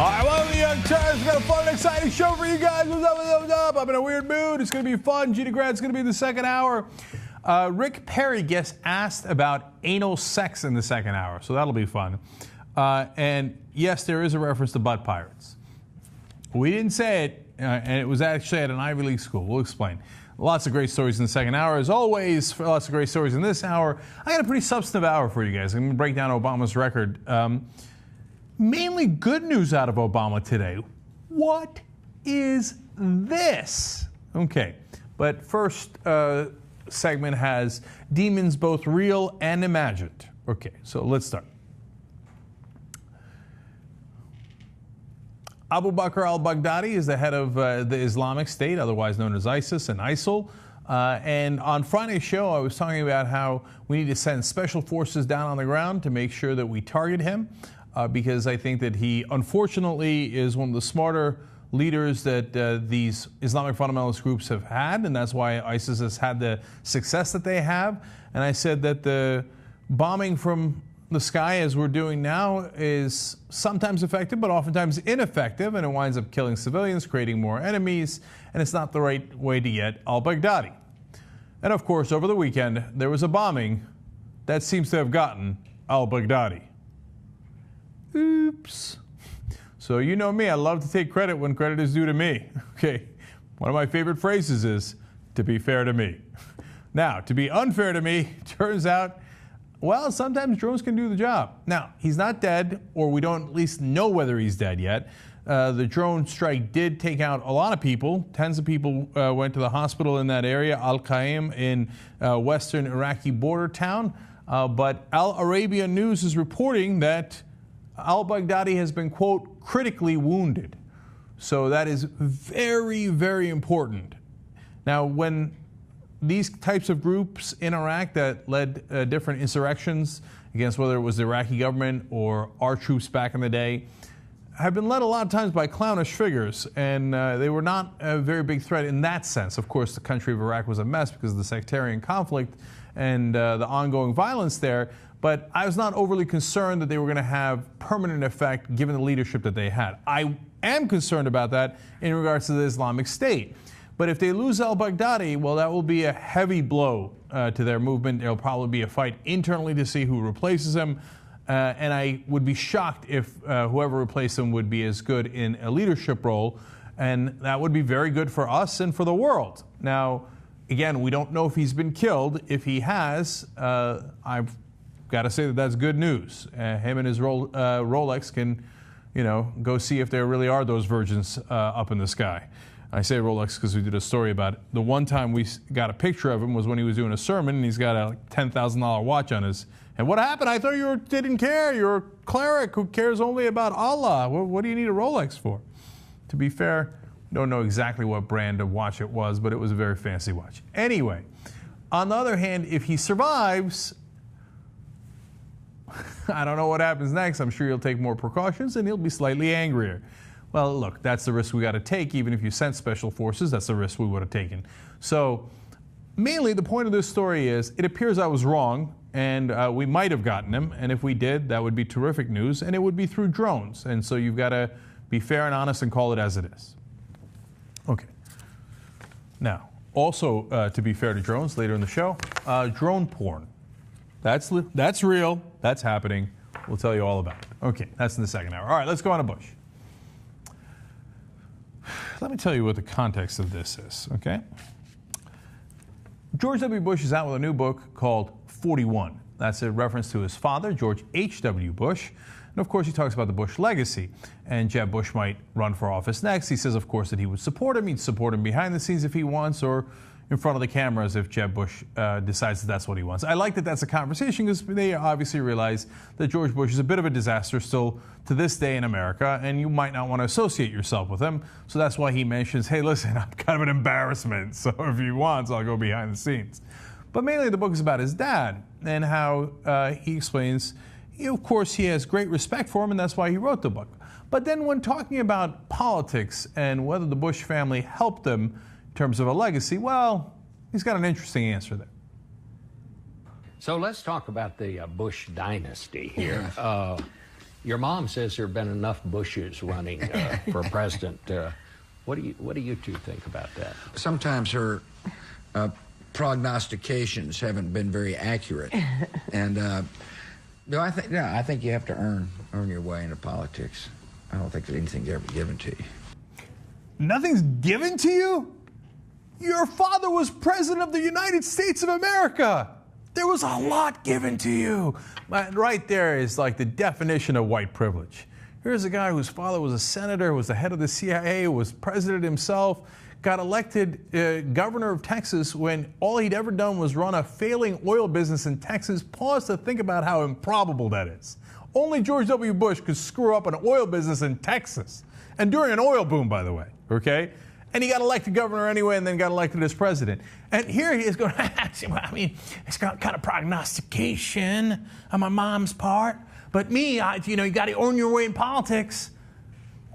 All right, welcome to Young Turks. We've got a fun and exciting show for you guys. What's up, what's up? I'm in a weird mood. It's going to be fun. Gina Grant's going to be in the second hour. Rick Perry gets asked about anal sex in the second hour, so that'll be fun. And yes, there is a reference to butt pirates. We didn't say it, and it was actually at an Ivy League school. We'll explain. Lots of great stories in the second hour. As always, lots of great stories in this hour. I got a pretty substantive hour for you guys. I'm going to break down Obama's record. Mainly good news out of Obama today. What is this? Okay, but first segment has demons both real and imagined. Okay, so let's start. Abu Bakr al-Baghdadi is the head of the Islamic State, otherwise known as ISIS and ISIL. And on Friday's show, I was talking about how we need to send special forces down on the ground to make sure that we target him. Because I think that he, unfortunately, is one of the smarter leaders that these Islamic fundamentalist groups have had, and that's why ISIS has had the success that they have. And I said that the bombing from the sky, as we're doing now, is sometimes effective, but oftentimes ineffective, and it winds up killing civilians, creating more enemies, and it's not the right way to get al-Baghdadi. And of course, over the weekend, there was a bombing that seems to have gotten al-Baghdadi. Oops. So you know me, I love to take credit when credit is due to me. Okay, one of my favorite phrases is, to be fair to me. Now, to be unfair to me, turns out, well, sometimes drones can do the job. Now, he's not dead, or we don't at least know whether he's dead yet. The drone strike did take out a lot of people. Tens of people went to the hospital in that area, Al-Qaim in western Iraqi border town. But Al Arabiya News is reporting that al-Baghdadi has been, quote, critically wounded. So that is very, very important. Now, when these types of groups in Iraq that led different insurrections against whether it was the Iraqi government or our troops back in the day, have been led a lot of times by clownish figures, and they were not a very big threat in that sense. Of course, the country of Iraq was a mess because of the sectarian conflict and the ongoing violence there. But I was not overly concerned that they were going to have permanent effect given the leadership that they had. I am concerned about that in regards to the Islamic State. But if they lose al-Baghdadi, well, that will be a heavy blow to their movement. There'll probably be a fight internally to see who replaces him. And I would be shocked if whoever replaced him would be as good in a leadership role. And that would be very good for us and for the world. Now, again, we don't know if he's been killed. If he has, I've got to say that that's good news. Him and his Rolex can, go see if there really are those virgins up in the sky. I say Rolex because we did a story about it. The one time we got a picture of him was when he was doing a sermon, and he's got a $10,000 watch on his. And what happened? I thought you didn't care. You're a cleric who cares only about Allah. What do you need a Rolex for? To be fair, don't know exactly what brand of watch it was, but it was a very fancy watch. Anyway, on the other hand, if he survives, I don't know what happens next. I'm sure he'll take more precautions and he'll be slightly angrier. Well, look, that's the risk we got to take. Even if you sent special forces, that's the risk we would have taken. So mainly the point of this story is it appears I was wrong, and we might have gotten him. And if we did, that would be terrific news, and it would be through drones. And so you've got to be fair and honest and call it as it is. Okay. Now, also to be fair to drones, later in the show, drone porn. That's real. That's happening. We'll tell you all about it. Okay, that's in the second hour. All right, let's go on to Bush. Let me tell you what the context of this is, okay? George W. Bush is out with a new book called 41. That's a reference to his father, George H.W. Bush. And of course, he talks about the Bush legacy. And Jeb Bush might run for office next. He says, of course, that he would support him. He'd support him behind the scenes if he wants, or in front of the cameras if Jeb Bush decides that that's what he wants. I like that that's a conversation because they obviously realize that George Bush is a bit of a disaster still to this day in America, and you might not want to associate yourself with him. So that's why he mentions, hey, listen, I'm kind of an embarrassment. So if he wants, I'll go behind the scenes. But mainly the book is about his dad and how he explains, of course, he has great respect for him, and that's why he wrote the book. But then when talking about politics and whether the Bush family helped him in terms of a legacy, well, he's got an interesting answer there. So let's talk about the Bush dynasty here. Your mom says there have been enough Bushes running for president. What do you two think about that? Sometimes her prognostications haven't been very accurate, and I think you have to earn your way into politics. I don't think that anything's ever given to you. Nothing's given to you? Your father was president of the United States of America. There was a lot given to you. Right there is like the definition of white privilege. Here's a guy whose father was a senator, was the head of the CIA, was president himself, got elected governor of Texas when all he'd ever done was run a failing oil business in Texas. Pause to think about how improbable that is. Only George W. Bush could screw up an oil business in Texas. And during an oil boom, by the way, okay? And he got elected governor anyway and then got elected as president. And here he is going, I mean, it's got kind of prognostication on my mom's part. But me, you got to earn your way in politics.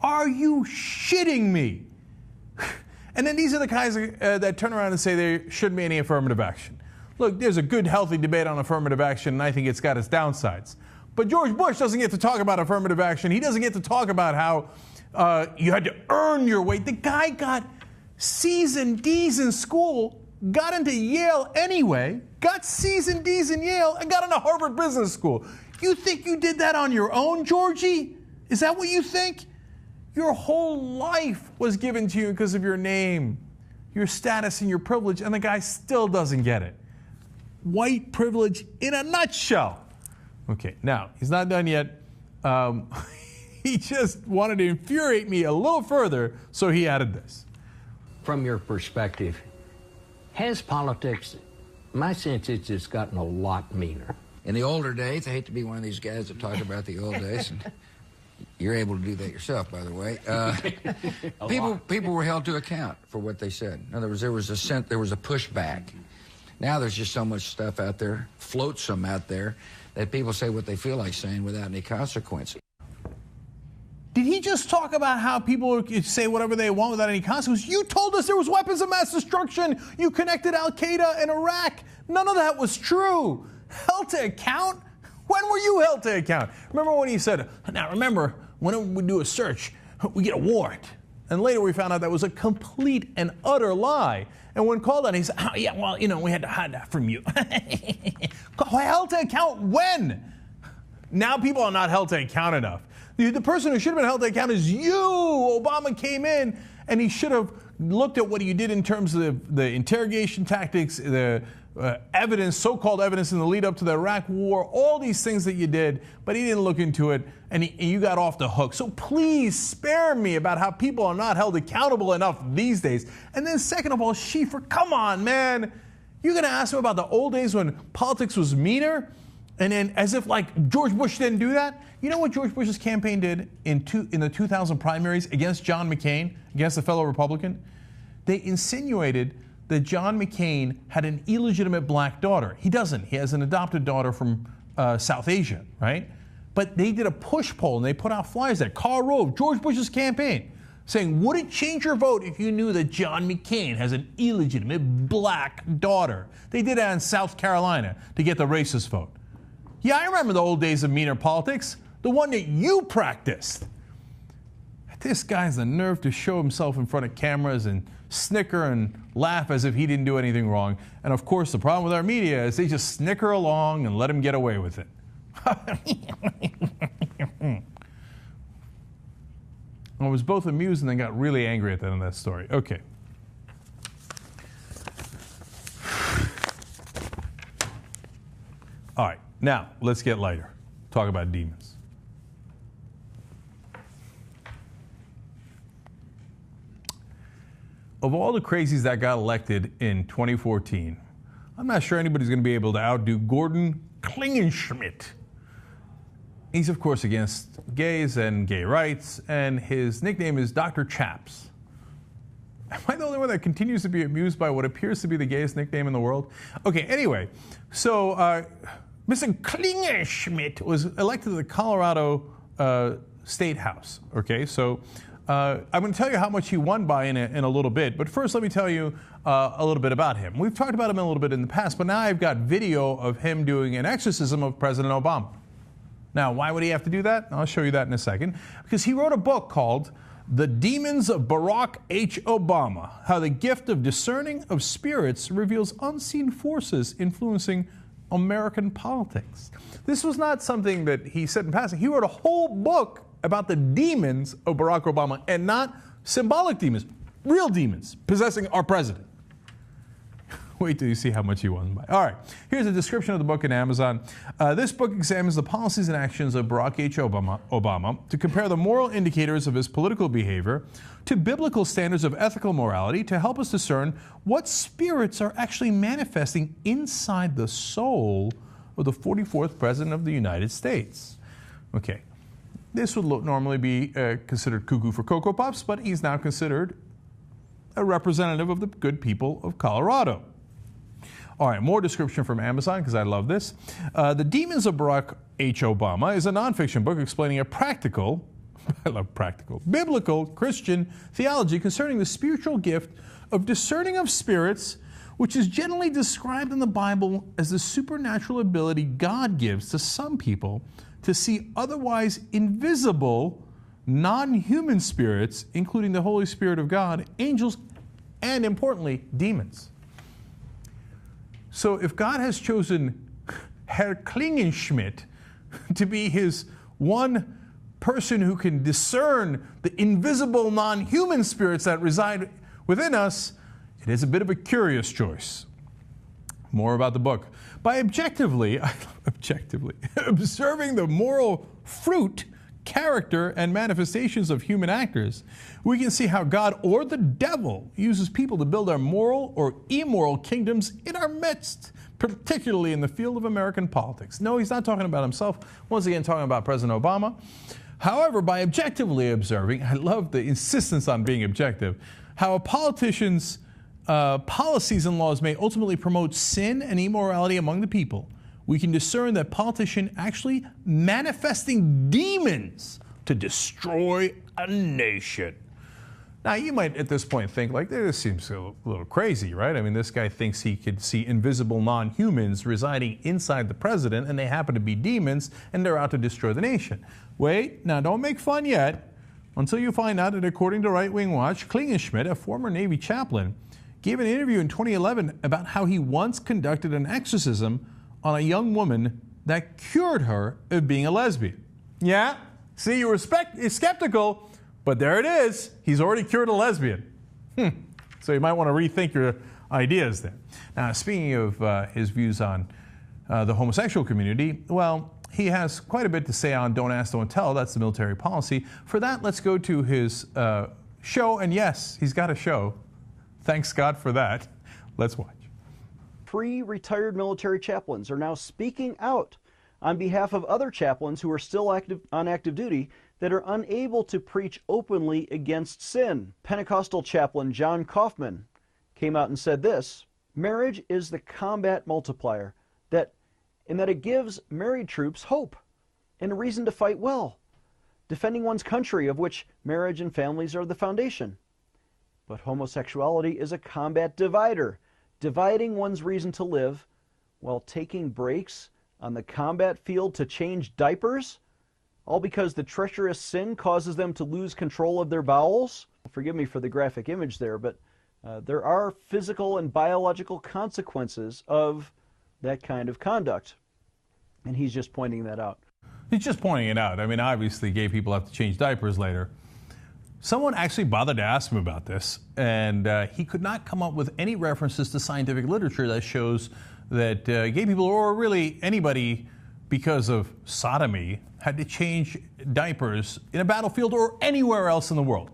Are you shitting me? And then these are the guys that turn around and say there shouldn't be any affirmative action. Look, there's a good, healthy debate on affirmative action, and I think it's got its downsides. But George Bush doesn't get to talk about affirmative action. He doesn't get to talk about how you had to earn your way. The guy got C's and D's in school, got into Yale anyway, got C's and D's in Yale, and got into Harvard Business School. You think you did that on your own, Georgie? Is that what you think? Your whole life was given to you because of your name, your status, and your privilege, and the guy still doesn't get it. White privilege in a nutshell. Okay, now, he's not done yet. He just wanted to infuriate me a little further, so he added this. From your perspective, has politics, my sense is it's gotten a lot meaner. In the older days, I hate to be one of these guys that talk about the old days, and you're able to do that yourself, by the way. People were held to account for what they said. In other words, there was a pushback. Now there's just so much stuff out there, flotsome out there, that people say what they feel like saying without any consequences. Did he just talk about how people say whatever they want without any consequences? You told us there was weapons of mass destruction. You connected Al-Qaeda and Iraq. None of that was true. Held to account? When were you held to account? Remember when he said, now remember, whenever we do a search, we get a warrant. And later we found out that was a complete and utter lie. And when called on, he said, oh, yeah, well, we had to hide that from you. Held to account when? Now people are not held to account enough. The person who should have been held to account is you. Obama came in and he should have looked at what you did in terms of the interrogation tactics, the evidence, so-called evidence in the lead up to the Iraq war, all these things that you did, but he didn't look into it and you got off the hook. So please spare me about how people are not held accountable enough these days. And then second of all, Schieffer, come on, man. You're going to ask him about the old days when politics was meaner? And then as if like George Bush didn't do that? You know what George Bush's campaign did in the 2000 primaries against John McCain, against a fellow Republican? They insinuated that John McCain had an illegitimate black daughter. He doesn't. He has an adopted daughter from South Asia, right? But they did a push poll and they put out flyers there. Karl Rove, George Bush's campaign, saying, would it change your vote if you knew that John McCain has an illegitimate black daughter? They did that in South Carolina to get the racist vote. Yeah, I remember the old days of meaner politics, the one that you practiced. This guy has the nerve to show himself in front of cameras and snicker and laugh as if he didn't do anything wrong. And of course, the problem with our media is they just snicker along and let him get away with it. I was both amused and then got really angry at the end of that story. Okay. All right, now let's get lighter. Talk about demons. Of all the crazies that got elected in 2014, I'm not sure anybody's going to be able to outdo Gordon Klingenschmidt. He's, of course, against gays and gay rights, and his nickname is Dr. Chaps. Am I the only one that continues to be amused by what appears to be the gayest nickname in the world? Okay, anyway, so Mr. Klingenschmidt was elected to the Colorado State House. Okay, so I'm going to tell you how much he won by in a little bit, but first let me tell you a little bit about him. We've talked about him a little bit in the past, but now I've got video of him doing an exorcism of President Obama. Now, why would he have to do that? I'll show you that in a second. Because he wrote a book called The Demons of Barack H. Obama, How the Gift of Discerning of Spirits Reveals Unseen Forces Influencing American Politics. This was not something that he said in passing. He wrote a whole book about the demons of Barack Obama, and not symbolic demons, real demons possessing our president. Wait till you see how much he won by. All right, here's a description of the book in Amazon. This book examines the policies and actions of Barack H. Obama to compare the moral indicators of his political behavior to biblical standards of ethical morality to help us discern what spirits are actually manifesting inside the soul of the 44th President of the United States. Okay, this would normally be considered cuckoo for Cocoa Puffs, but he's now considered a representative of the good people of Colorado. All right, more description from Amazon, because I love this. The Demons of Barack H. Obama is a nonfiction book explaining a practical, I love practical, biblical Christian theology concerning the spiritual gift of discerning of spirits, which is generally described in the Bible as the supernatural ability God gives to some people to see otherwise invisible, non-human spirits, including the Holy Spirit of God, angels, and importantly, demons. So if God has chosen Herr Klingenschmidt to be his one person who can discern the invisible non-human spirits that reside within us, it is a bit of a curious choice. More about the book. By objectively observing the moral fruit, character, and manifestations of human actors, we can see how God or the devil uses people to build our moral or immoral kingdoms in our midst, particularly in the field of American politics. No, he's not talking about himself. Once again, talking about President Obama. However, by objectively observing, I love the insistence on being objective, how a politician's policies and laws may ultimately promote sin and immorality among the people, we can discern that politician actually manifesting demons to destroy a nation. Now, you might at this point think, like, this seems a little crazy, right? I mean, this guy thinks he could see invisible non-humans residing inside the president, and they happen to be demons, and they're out to destroy the nation. Wait, now don't make fun yet, until you find out that according to Right Wing Watch, Klingenschmidt, a former Navy chaplain, gave an interview in 2011 about how he once conducted an exorcism on a young woman that cured her of being a lesbian. Yeah, see, you were skeptical, but there it is. He's already cured a lesbian. So you might want to rethink your ideas there. Now, speaking of his views on the homosexual community, well, he has quite a bit to say on Don't Ask, Don't Tell. That's the military policy. For that, let's go to his show. And yes, he's got a show. Thanks God for that. Let's watch. Pre-retired military chaplains are now speaking out on behalf of other chaplains who are still on active duty that are unable to preach openly against sin. Pentecostal chaplain John Kaufman came out and said this: marriage is the combat multiplier, in that it gives married troops hope and a reason to fight well, defending one's country, of which marriage and families are the foundation. But homosexuality is a combat divider, dividing one's reason to live while taking breaks on the combat field to change diapers, all because the treacherous sin causes them to lose control of their bowels. Forgive me for the graphic image there, but there are physical and biological consequences of that kind of conduct. And he's just pointing that out. He's just pointing it out. I mean, obviously gay people have to change diapers later. Someone actually bothered to ask him about this, and he could not come up with any references to scientific literature that shows that gay people, or really anybody, because of sodomy, had to change diapers in a battlefield or anywhere else in the world.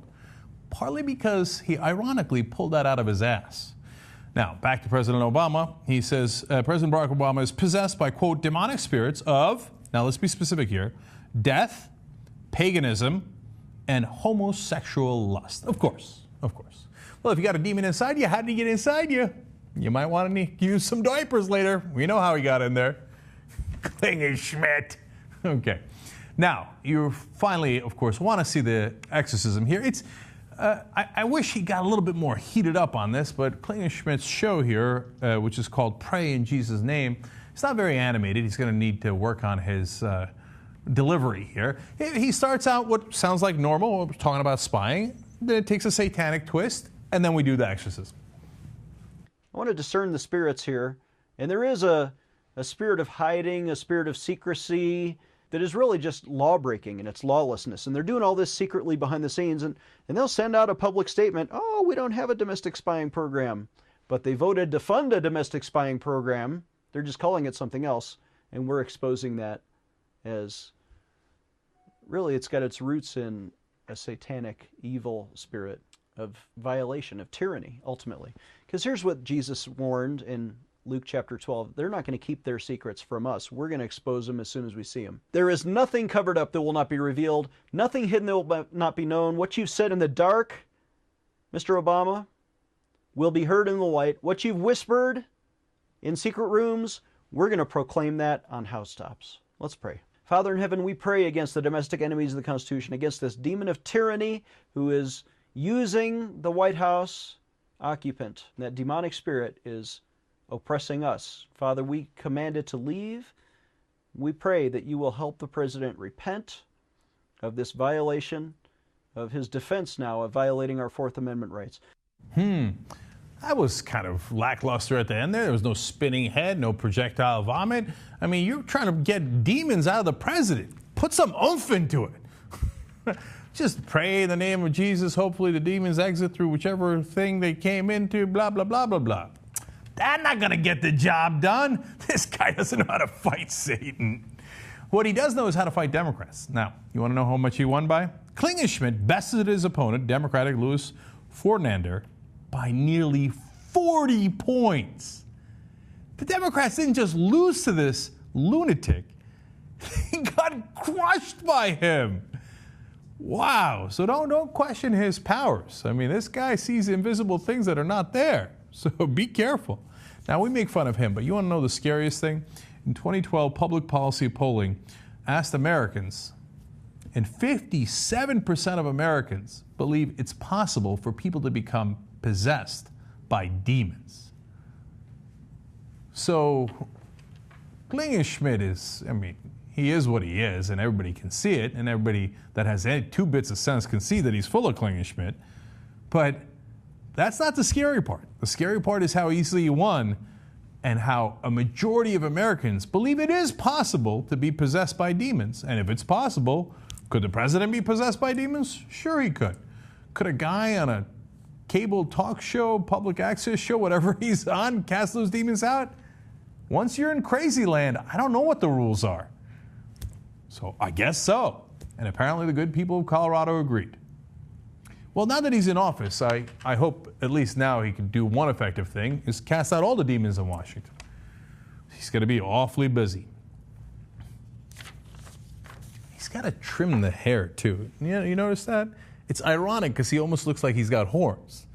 Partly because he ironically pulled that out of his ass. Now, back to President Obama. He says President Barack Obama is possessed by, quote, demonic spirits of, now let's be specific here, death, paganism, and homosexual lust. Of course, of course. Well, if you got a demon inside you, how did he get inside you? You might want to use some diapers later. We know how he got in there. Klingenschmidt. Okay. Now, you finally, of course, want to see the exorcism here. It's, I wish he got a little bit more heated up on this, but Klingenschmidt's show here, which is called Pray in Jesus' Name, it's not very animated. He's going to need to work on his delivery here. He starts out what sounds like normal, we're talking about spying, then it takes a satanic twist, and then we do the exorcism. I want to discern the spirits here, and there is a spirit of hiding, a spirit of secrecy that is really just law-breaking and it's lawlessness. And they're doing all this secretly behind the scenes, and they'll send out a public statement, oh, we don't have a domestic spying program. But they voted to fund a domestic spying program. They're just calling it something else, and we're exposing that as really it's got its roots in a satanic, evil spirit of violation, of tyranny, ultimately. Because here's what Jesus warned in Luke chapter 12. They're not going to keep their secrets from us. We're going to expose them as soon as we see them. There is nothing covered up that will not be revealed, nothing hidden that will not be known. What you've said in the dark, Mr. Obama, will be heard in the light. What you've whispered in secret rooms, we're going to proclaim that on housetops. Let's pray. Father in heaven, we pray against the domestic enemies of the Constitution, against this demon of tyranny who is using the White House occupant. That demonic spirit is oppressing us. Father, we command it to leave. We pray that you will help the president repent of this violation, of his defense now of violating our Fourth Amendment rights. That was kind of lackluster at the end there. There was no spinning head, no projectile vomit. I mean, you're trying to get demons out of the president. Put some oomph into it. Just pray in the name of Jesus. Hopefully the demons exit through whichever thing they came into, blah, blah, blah, blah, blah. That's not going to get the job done. This guy doesn't know how to fight Satan. What he does know is how to fight Democrats. Now, you want to know how much he won by? Klingenschmitt bested his opponent, Democratic Louis Fornander, by nearly 40 points. The Democrats didn't just lose to this lunatic. They got crushed by him. Wow. So don't question his powers. I mean, this guy sees invisible things that are not there. So be careful. Now, we make fun of him, but you want to know the scariest thing? In 2012, public policy polling asked Americans, and 57% of Americans believe it's possible for people to become possessed by demons. So Klingenschmitt is, I mean, he is what he is, and everybody can see it, and everybody that has 2 bits of sense can see that he's full of Klingenschmitt. But that's not the scary part. The scary part is how easily he won and how a majority of Americans believe it is possible to be possessed by demons. And if it's possible, could the president be possessed by demons? Sure he could. Could a guy on a cable talk show, public access show, whatever he's on, cast those demons out? Once you're in crazy land, I don't know what the rules are. So I guess so. And apparently the good people of Colorado agreed. Well, now that he's in office, I hope at least now he can do one effective thing, is cast out all the demons in Washington. He's going to be awfully busy. He's got to trim the hair, too. You notice that? It's ironic because he almost looks like he's got horns.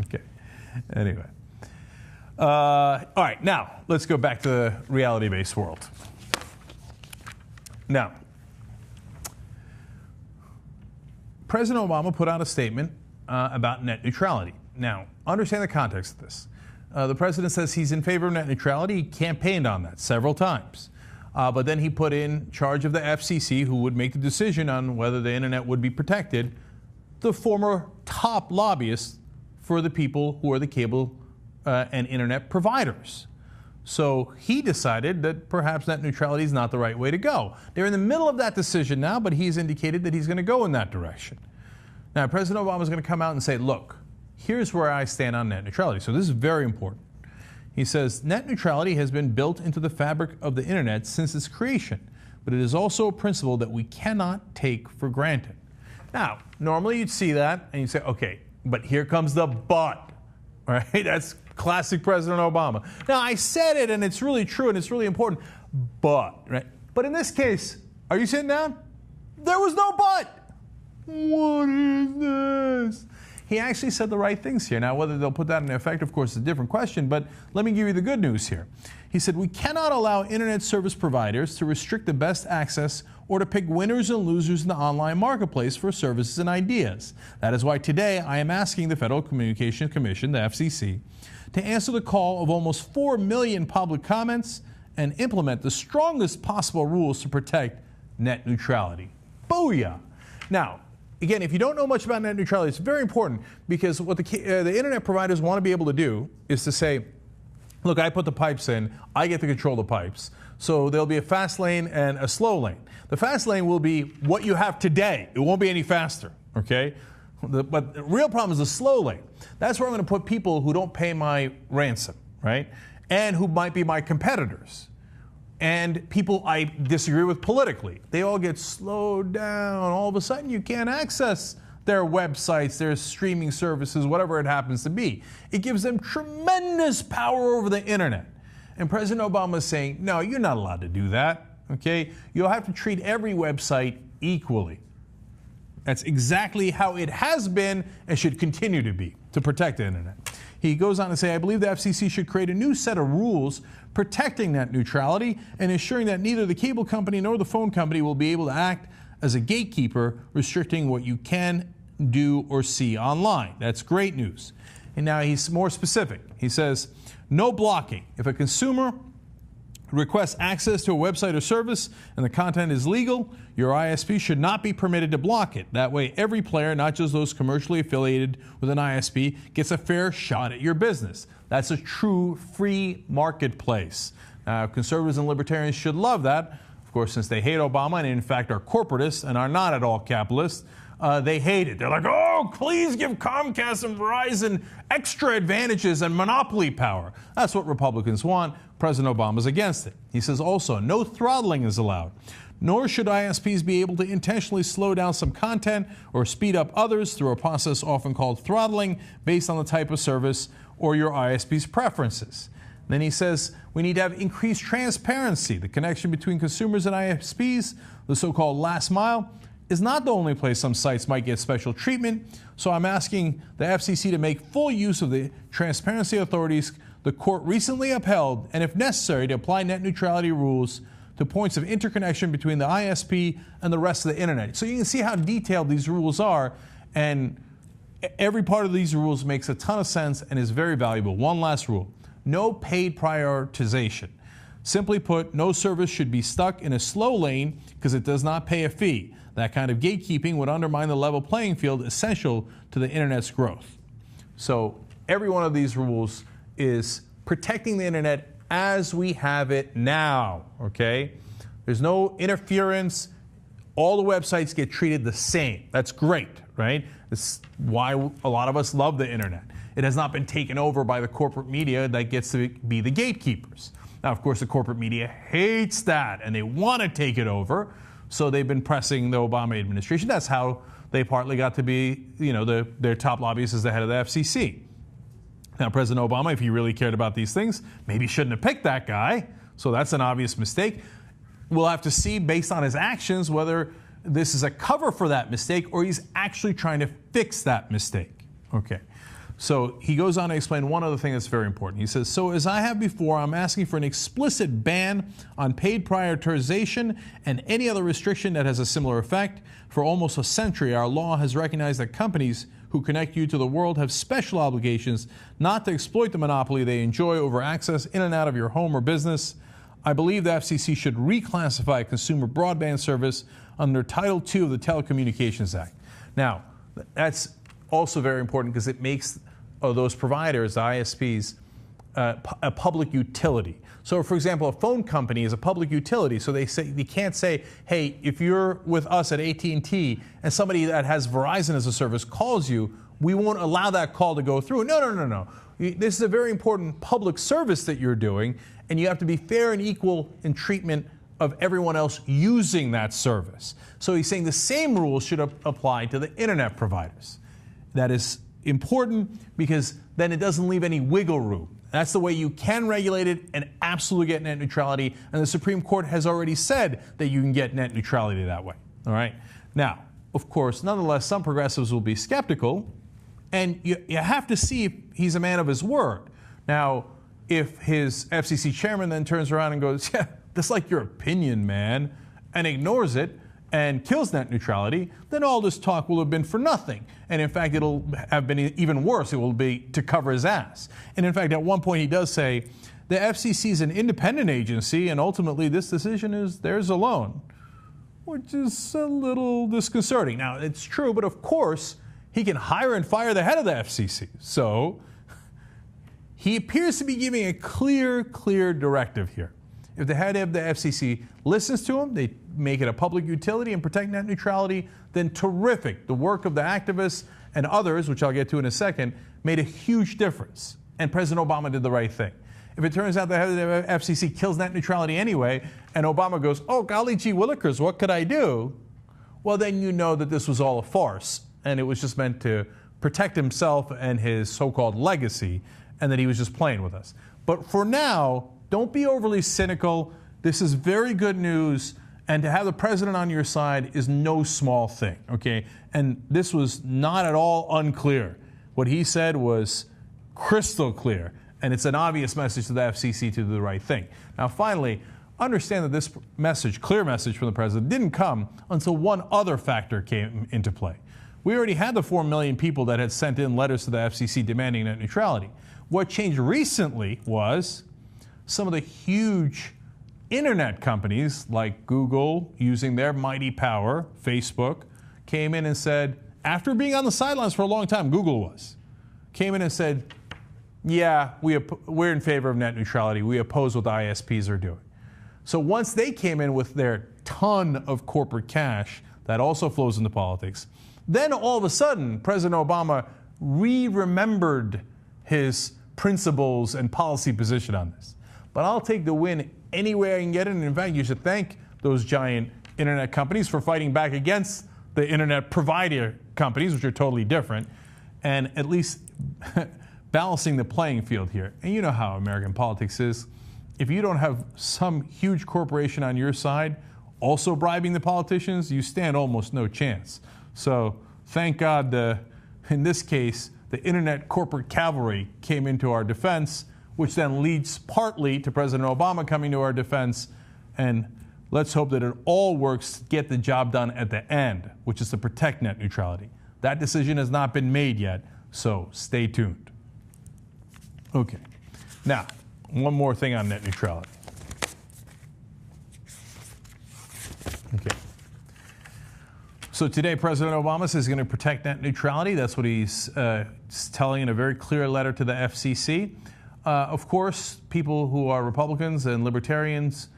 Okay. Anyway. All right, now let's go back to the reality-based world. Now, President Obama put out a statement about net neutrality. Now, understand the context of this. The president says he's in favor of net neutrality. He campaigned on that several times. But then he put in charge of the FCC, who would make the decision on whether the internet would be protected, the former top lobbyist for the people who are the cable and internet providers. So he decided that perhaps net neutrality is not the right way to go. They're in the middle of that decision now, but he's indicated that he's going to go in that direction. Now, President Obama is going to come out and say, look, here's where I stand on net neutrality. So this is very important. He says, net neutrality has been built into the fabric of the internet since its creation, but it is also a principle that we cannot take for granted. Now, normally you'd see that and you'd say, okay, but here comes the but, right? That's classic President Obama. Now, I said it, and it's really true, and it's really important, but, right? But in this case, are you sitting down? There was no but. What is this? He actually said the right things here. Now, whether they'll put that in effect, of course, is a different question, but let me give you the good news here. He said, we cannot allow internet service providers to restrict the best access or to pick winners and losers in the online marketplace for services and ideas. That is why today I am asking the Federal Communications Commission, the FCC, to answer the call of almost 4 million public comments and implement the strongest possible rules to protect net neutrality. Booyah! Now, again, if you don't know much about net neutrality, it's very important because what the internet providers want to be able to do is to say, look, I put the pipes in, I get to control the pipes. So there'll be a fast lane and a slow lane. The fast lane will be what you have today. It won't be any faster, okay? But the real problem is the slow lane. That's where I'm going to put people who don't pay my ransom, right? And who might be my competitors. And people I disagree with politically. They all get slowed down. All of a sudden, you can't access their websites, their streaming services, whatever it happens to be. It gives them tremendous power over the internet. And President Obama is saying, no, you're not allowed to do that, okay? You'll have to treat every website equally. That's exactly how it has been and should continue to be to protect the internet. He goes on to say, I believe the FCC should create a new set of rules protecting net neutrality and ensuring that neither the cable company nor the phone company will be able to act as a gatekeeper, restricting what you can do or see online. That's great news. And now he's more specific. He says, no blocking. If a consumer requests access to a website or service and the content is legal, your ISP should not be permitted to block it. That way, every player, not just those commercially affiliated with an ISP, gets a fair shot at your business. That's a true free marketplace. Conservatives and libertarians should love that. Of course, since they hate Obama and in fact are corporatists and are not at all capitalists, they hate it. They're like, oh, please give Comcast and Verizon extra advantages and monopoly power. That's what Republicans want. President Obama's against it. He says also, no throttling is allowed. Nor should ISPs be able to intentionally slow down some content or speed up others through a process often called throttling based on the type of service or your ISP's preferences. Then he says we need to have increased transparency. The connection between consumers and ISPs, the so-called last mile, is not the only place some sites might get special treatment. So I'm asking the FCC to make full use of the transparency authorities the court recently upheld, and if necessary, to apply net neutrality rules to points of interconnection between the ISP and the rest of the internet. So you can see how detailed these rules are, and every part of these rules makes a ton of sense and is very valuable. One last rule, no paid prioritization. Simply put, no service should be stuck in a slow lane because it does not pay a fee. That kind of gatekeeping would undermine the level playing field essential to the internet's growth. So every one of these rules is protecting the internet as we have it now, okay? There's no interference. All the websites get treated the same. That's great, right? That's why a lot of us love the internet. It has not been taken over by the corporate media that gets to be the gatekeepers. Now, of course, the corporate media hates that, and they want to take it over, so they've been pressing the Obama administration. That's how they partly got to be, their top lobbyist is the head of the FCC. Now, President Obama, if he really cared about these things, maybe shouldn't have picked that guy. So that's an obvious mistake. We'll have to see, based on his actions, whether this is a cover for that mistake or he's actually trying to fix that mistake. Okay. So he goes on to explain one other thing that's very important. He says, so as I have before, I'm asking for an explicit ban on paid prioritization and any other restriction that has a similar effect. For almost a century, our law has recognized that companies who connect you to the world have special obligations not to exploit the monopoly they enjoy over access in and out of your home or business. I believe the FCC should reclassify consumer broadband service under Title II of the Telecommunications Act. Now, that's also very important because it makes those providers, the ISPs, a public utility. So, for example, a phone company is a public utility, so they can't say, hey, if you're with us at AT&T and somebody that has Verizon as a service calls you, we won't allow that call to go through. No. This is a very important public service that you're doing, and you have to be fair and equal in treatment of everyone else using that service. So he's saying the same rules should apply to the internet providers. That is important because then it doesn't leave any wiggle room. That's the way you can regulate it and absolutely get net neutrality. And the Supreme Court has already said that you can get net neutrality that way. All right. Now, of course, nonetheless, some progressives will be skeptical, and you have to see if he's a man of his word. Now, if his FCC chairman then turns around and goes, yeah, that's like your opinion, man, and ignores it and kills net neutrality, then all this talk will have been for nothing. And in fact, it'll have been even worse. It will be to cover his ass. And in fact, at one point he does say The FCC is an independent agency, and ultimately this decision is theirs alone, which is a little disconcerting. Now, it's true, but of course, he can hire and fire the head of the FCC. So he appears to be giving a clear directive here. If the head of the FCC listens to him, they make it a public utility and protect net neutrality, then terrific. The work of the activists and others, which I'll get to in a second, made a huge difference. And President Obama did the right thing. If it turns out the head of the FCC kills net neutrality anyway, and Obama goes, oh, golly gee willikers, what could I do? Well, then you know that this was all a farce, and it was just meant to protect himself and his so-called legacy, and that he was just playing with us. But for now, don't be overly cynical. This is very good news, and to have the president on your side is no small thing, okay? And this was not at all unclear. What he said was crystal clear. And it's an obvious message to the FCC to do the right thing. Now, finally, understand that this message, clear message from the president, didn't come until one other factor came into play. We already had the 4 million people that had sent in letters to the FCC demanding net neutrality. What changed recently was some of the huge internet companies like Google, using their mighty power, Facebook, came in and said, after being on the sidelines for a long time, Google came in and said, yeah, we're in favor of net neutrality. We oppose what the ISPs are doing. So once they came in with their ton of corporate cash that also flows into politics, then all of a sudden, President Obama remembered his principles and policy position on this. But I'll take the win any way I can get it. And in fact, you should thank those giant internet companies for fighting back against the internet provider companies, which are totally different, and at least balancing the playing field here. And you know how American politics is. If you don't have some huge corporation on your side also bribing the politicians, you stand almost no chance. So thank God, in this case, the internet corporate cavalry came into our defense, which then leads partly to President Obama coming to our defense. And let's hope that it all works to get the job done at the end, which is to protect net neutrality. That decision has not been made yet, so stay tuned. Okay. Now, one more thing on net neutrality. Okay. So today, President Obama says he's going to protect net neutrality. That's what he's telling in a very clear letter to the FCC. Of course, people who are Republicans and libertarians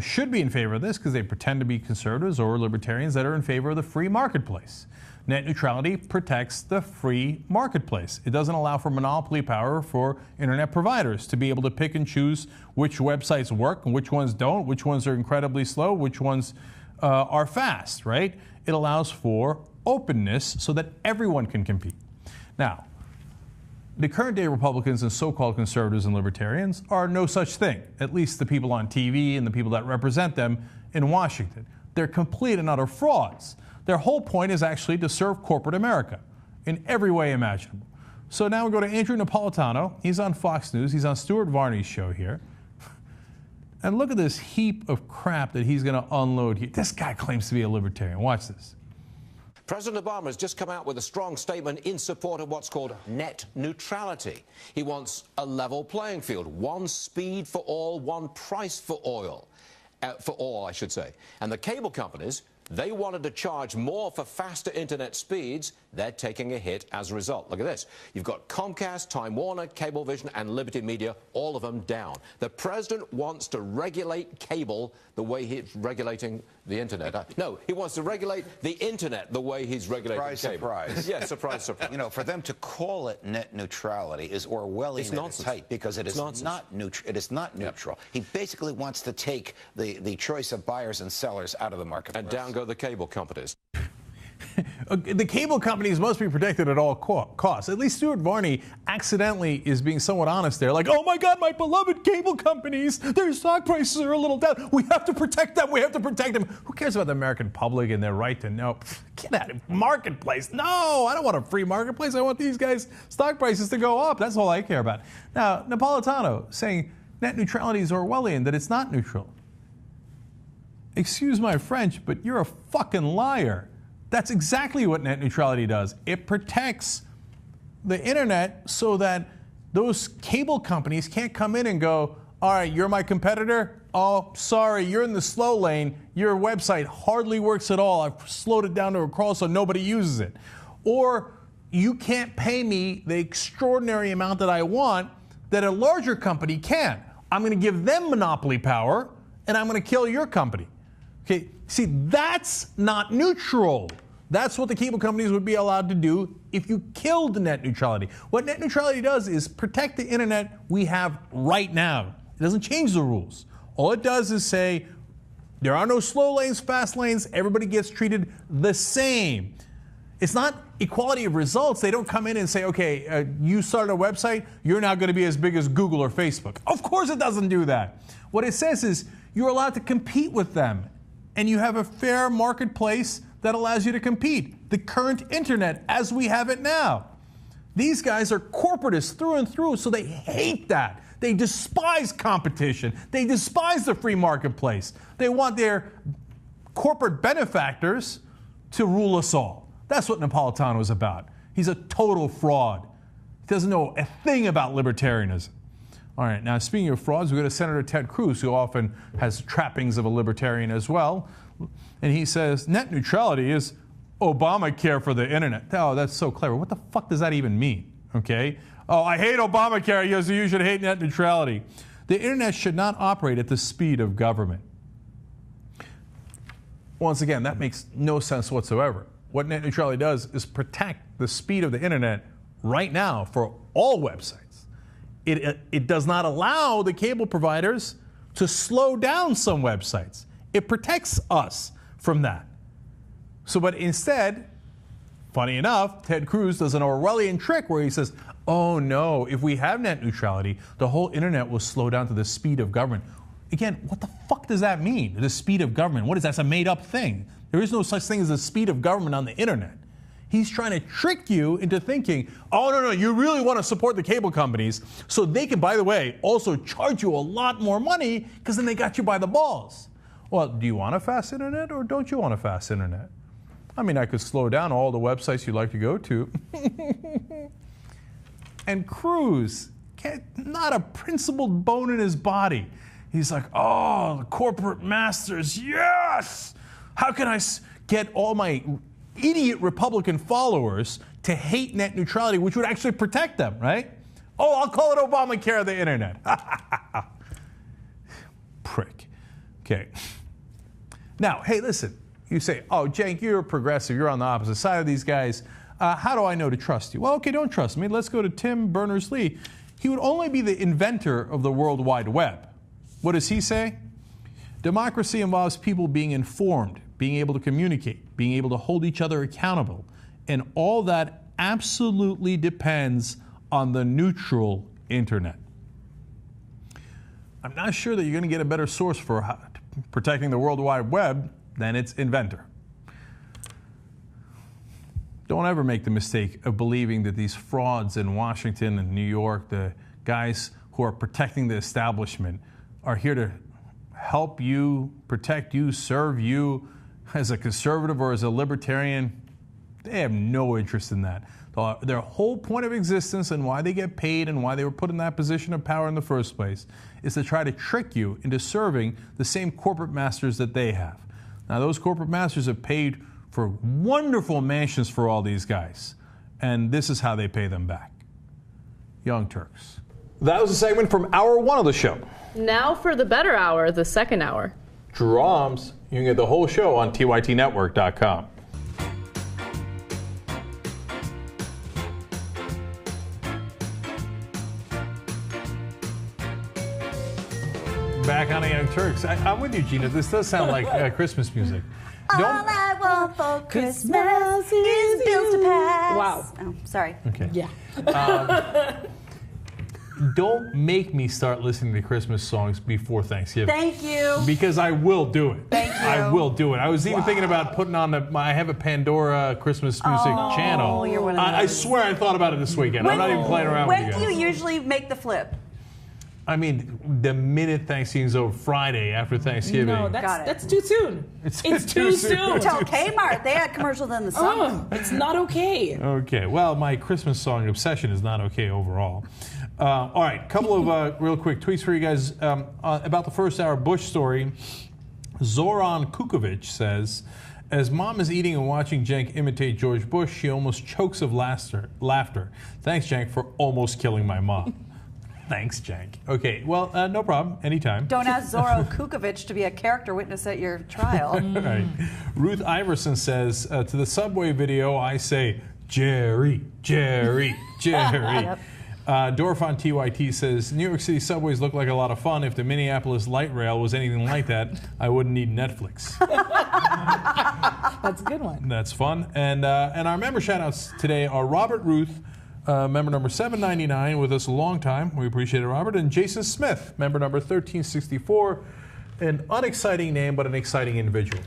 should be in favor of this because they pretend to be conservatives or libertarians that are in favor of the free marketplace. Net neutrality protects the free marketplace. It doesn't allow for monopoly power for internet providers to be able to pick and choose which websites work and which ones don't, which ones are incredibly slow, which ones are fast, right? It allows for openness so that everyone can compete. Now, the current day Republicans and so-called conservatives and libertarians are no such thing, at least the people on TV and the people that represent them in Washington. They're complete and utter frauds. Their whole point is actually to serve corporate America in every way imaginable. So now we go to Andrew Napolitano. He's on Fox News. He's on Stuart Varney's show here. And look at this heap of crap that he's going to unload here. This guy claims to be a libertarian. Watch this. President Obama has just come out with a strong statement in support of what's called net neutrality. He wants a level playing field, one speed for all, one price for oil, for all, I should say. And the cable companies, they wanted to charge more for faster internet speeds. They're taking a hit as a result. Look at this. You've got Comcast, Time Warner, Cablevision, and Liberty Media, all of them down. The president wants to regulate cable the way he's regulating the internet. No, he wants to regulate the internet the way he's regulating cable. Surprise. Yeah, surprise, surprise. You know, for them to call it net neutrality is Orwellian at its height because it is not neutral. It is not neutral. He basically wants to take the choice of buyers and sellers out of the marketplace. And down go the cable companies. The cable companies must be protected at all costs. At least Stuart Varney accidentally is being somewhat honest there. Like, oh my God, my beloved cable companies, their stock prices are a little down. We have to protect them. We have to protect them. Who cares about the American public and their right to know? Get out of marketplace. No, I don't want a free marketplace. I want these guys' stock prices to go up. That's all I care about. Now, Napolitano saying net neutrality is Orwellian, that it's not neutral. Excuse my French, but you're a fucking liar. That's exactly what net neutrality does. It protects the internet so that those cable companies can't come in and go, All right, you're my competitor? Oh, sorry, you're in the slow lane. Your website hardly works at all. I've slowed it down to a crawl so nobody uses it. Or you can't pay me the extraordinary amount that I want that a larger company can. I'm going to give them monopoly power, and I'm going to kill your company. Okay, see, that's not neutral. That's what the cable companies would be allowed to do if you killed net neutrality. What net neutrality does is protect the internet we have right now. It doesn't change the rules. All it does is say there are no slow lanes, fast lanes. Everybody gets treated the same. It's not equality of results. They don't come in and say, okay, you started a website, you're now going to be as big as Google or Facebook. Of course it doesn't do that. What it says is you're allowed to compete with them, and you have a fair marketplace that allows you to compete. The current internet as we have it now. These guys are corporatists through and through, so they hate that. They despise competition. They despise the free marketplace. They want their corporate benefactors to rule us all. That's what Napolitano is about. He's a total fraud. He doesn't know a thing about libertarianism. All right, now speaking of frauds, we go to Senator Ted Cruz, who often has trappings of a libertarian as well. And he says, net neutrality is Obamacare for the internet. Oh, that's so clever. What the fuck does that even mean? Okay. Oh, I hate Obamacare. Yes, you should hate net neutrality. The internet should not operate at the speed of government. Once again, that makes no sense whatsoever. What net neutrality does is protect the speed of the internet right now for all websites. It does not allow the cable providers to slow down some websites. It protects us from that. So, but instead, funny enough, Ted Cruz does an Orwellian trick where he says, oh no, if we have net neutrality, the whole internet will slow down to the speed of government. Again, what the fuck does that mean? The speed of government. What is that? That's a made up thing. There is no such thing as the speed of government on the internet. He's trying to trick you into thinking, oh, no, you really want to support the cable companies so they can, by the way, also charge you a lot more money because then they got you by the balls. Well, do you want a fast internet or don't you want a fast internet? I mean, I could slow down all the websites you'd like to go to. And Cruz, not a principled bone in his body. He's like, oh, the corporate masters, yes! How can I get all my idiot Republican followers to hate net neutrality, which would actually protect them, right? Oh, I'll call it Obamacare of the internet. Prick. Okay. Now, hey, listen. You say, oh, Cenk, you're a progressive. You're on the opposite side of these guys. How do I know to trust you? Well, okay, don't trust me. Let's go to Tim Berners-Lee. He would only be the inventor of the World Wide Web. What does he say? Democracy involves people being informed, being able to communicate, being able to hold each other accountable. And all that absolutely depends on the neutral internet. I'm not sure that you're going to get a better source for protecting the World Wide Web than its inventor. Don't ever make the mistake of believing that these frauds in Washington and New York, the guys who are protecting the establishment, are here to help you, protect you, serve you as a conservative or as a libertarian. They have no interest in that. Their whole point of existence and why they get paid and why they were put in that position of power in the first place is to try to trick you into serving the same corporate masters that they have. Now, those corporate masters have paid for wonderful mansions for all these guys, and this is how they pay them back. Young Turks. That was a segment from hour one of the show. Now for the better hour, the second hour. Drums. You can get the whole show on TYTnetwork.com. Back on the Young Turks. I'm with you, Gina. This does sound like Christmas music. All I want for Christmas is bills to pass. Wow. Oh, sorry. Okay. Yeah. Don't make me start listening to Christmas songs before Thanksgiving. Thank you. Because I will do it. Thank you. I will do it. I was even thinking about putting on I have a Pandora Christmas music channel. You're one of those. I swear I thought about it this weekend. I'm not even playing around with you guys. When do you usually make the flip? I mean, the minute Thanksgiving's over, Friday after Thanksgiving. No, that's too soon. It's too soon. Tell Kmart they had commercials in the summer. Oh, it's not okay. Okay. Well, my Christmas song obsession is not okay overall. All right, couple of real quick tweets for you guys about the first hour Bush story. Zoran Kukovic says, as mom is eating and watching Cenk imitate George Bush, she almost chokes of laughter. Thanks, Cenk, for almost killing my mom. Thanks, Cenk. Okay, well, no problem. Anytime. Don't ask Zoran Kukovic to be a character witness at your trial. Right. Ruth Iverson says, to the Subway video, I say, Jerry, Jerry, Jerry. Yep. Dorf on TYT says, New York City subways look like a lot of fun. If the Minneapolis light rail was anything like that, I wouldn't need Netflix. That's a good one. That's fun. And our member shout-outs today are Robert Ruth, member number 799, with us a long time. We appreciate it, Robert. And Jason Smith, member number 1364. An unexciting name, but an exciting individual.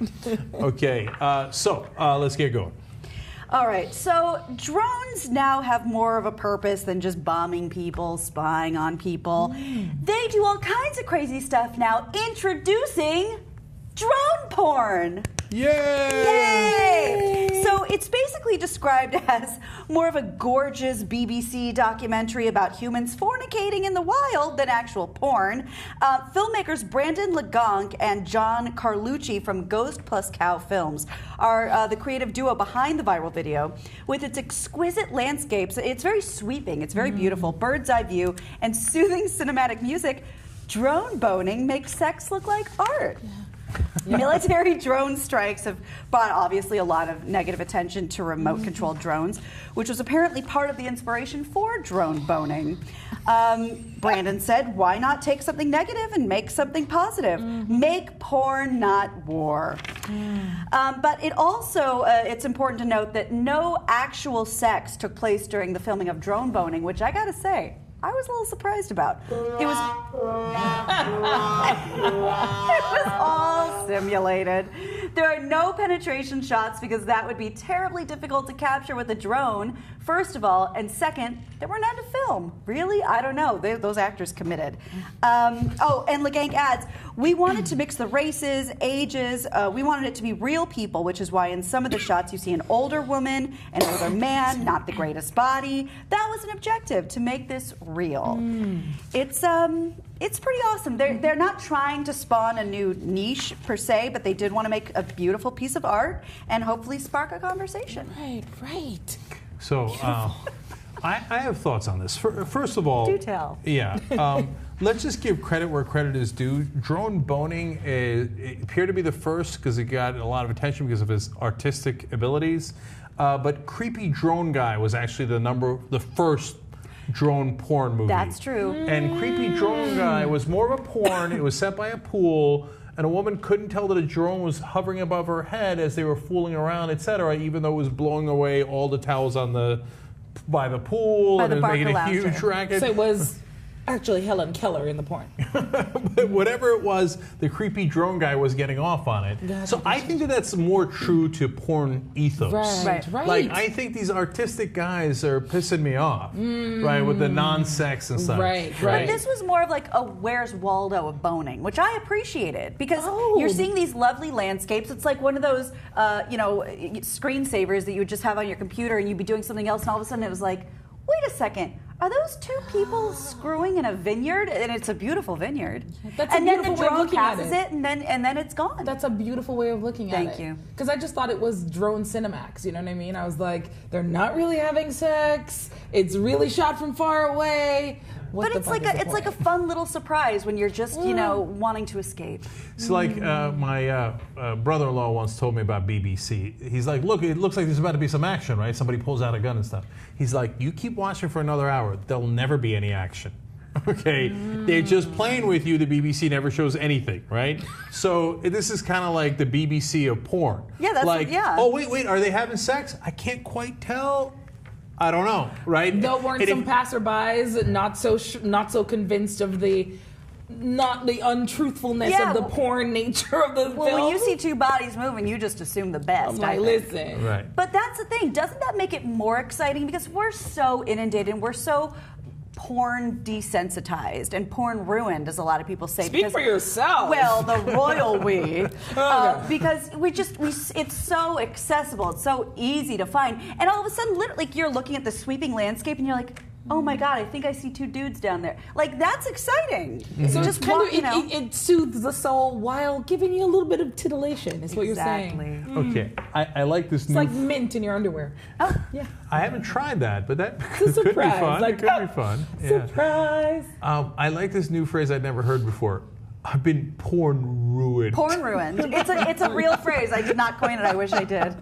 Okay, so let's get going. All right, so drones now have more of a purpose than just bombing people, spying on people. They do all kinds of crazy stuff now. Introducing drone porn. Yay! Yay! So it's basically described as more of a gorgeous BBC documentary about humans fornicating in the wild than actual porn. Filmmakers Brandon Legonque and John Carlucci from Ghost Plus Cow Films are the creative duo behind the viral video. With its exquisite landscapes, it's very sweeping, it's very beautiful, bird's eye view, and soothing cinematic music. Drone boning makes sex look like art. Military drone strikes have brought obviously a lot of negative attention to remote-controlled drones, which was apparently part of the inspiration for drone boning. Brandon said, why not take something negative and make something positive? Make porn, not war. But it also, it's important to note that no actual sex took place during the filming of drone boning, which I gotta say, I was a little surprised about. It was all simulated. There are no penetration shots because that would be terribly difficult to capture with a drone, first of all, and second, there were none to film. Really? I don't know. Those actors committed. Oh, and Legank adds, we wanted to mix the races, ages, we wanted it to be real people, which is why in some of the shots you see an older woman, an older man, not the greatest body. That was an objective, to make this real. It's pretty awesome. They're not trying to spawn a new niche per se, but they did want to make a beautiful piece of art and hopefully spark a conversation. Right. So I have thoughts on this. First of all, do tell. Yeah. Let's just give credit where credit is due. Drone boning it appeared to be the first because it got a lot of attention because of his artistic abilities. But Creepy Drone Guy was actually the first drone porn movie. That's true. And Creepy Drone Guy was more of a porn. It was set by a pool, and a woman couldn't tell that a drone was hovering above her head as they were fooling around, etc., even though it was blowing away all the towels by the pool and making a huge racket. So it was actually Helen Keller in the porn. But whatever it was, the Creepy Drone Guy was getting off on it. So I think that's more true to porn ethos. Right. Like, I think these artistic guys are pissing me off, right, with the non-sex and stuff. Right. But this was more of like a Where's Waldo of boning, which I appreciated because you're seeing these lovely landscapes. It's like one of those, screensavers that you would just have on your computer and you'd be doing something else and all of a sudden it was like, wait a second, are those two people screwing in a vineyard? And it's a beautiful vineyard. That's a beautiful way of looking at it. And then the drone passes it, and then it's gone. That's a beautiful way of looking at it. Thank you. Because I just thought it was drone Cinemax, you know what I mean? I was like, they're not really having sex. It's really shot from far away. But it's like a fun little surprise when you're just, wanting to escape. It's like my brother-in-law once told me about BBC. He's like, look, it looks like there's about to be some action, right? Somebody pulls out a gun and stuff. He's like, you keep watching for another hour, there'll never be any action. Okay? They're just playing with you. The BBC never shows anything, right? So this is kind of like the BBC of porn. Yeah, that's like, yeah. Oh, wait, are they having sex? I can't quite tell. I don't know, right? There weren't some passerbys not so convinced of the untruthfulness of the porn nature of the film. Well, when you see two bodies moving, you just assume the best. I'm like, listen. Right. But that's the thing. Doesn't that make it more exciting? Because we're so inundated and we're so porn desensitized and porn ruined, as a lot of people say. Speak for yourself. Well, the royal we. Because it's so accessible. It's so easy to find. And all of a sudden, literally, you're looking at the sweeping landscape and you're like, oh my God, I think I see two dudes down there. Like, that's exciting. So Just it's kind walk, of, you know. it soothes the soul while giving you a little bit of titillation, is what you're saying. Okay, I like this It's new. like mint in your underwear. Oh, yeah. I haven't tried that, but that It's a could be surprise. fun. Like, it could be fun. Yeah. Surprise. I like this new phrase I'd never heard before. I've been porn ruined. Porn ruined. It's a real phrase. I did not coin it. I wish I did.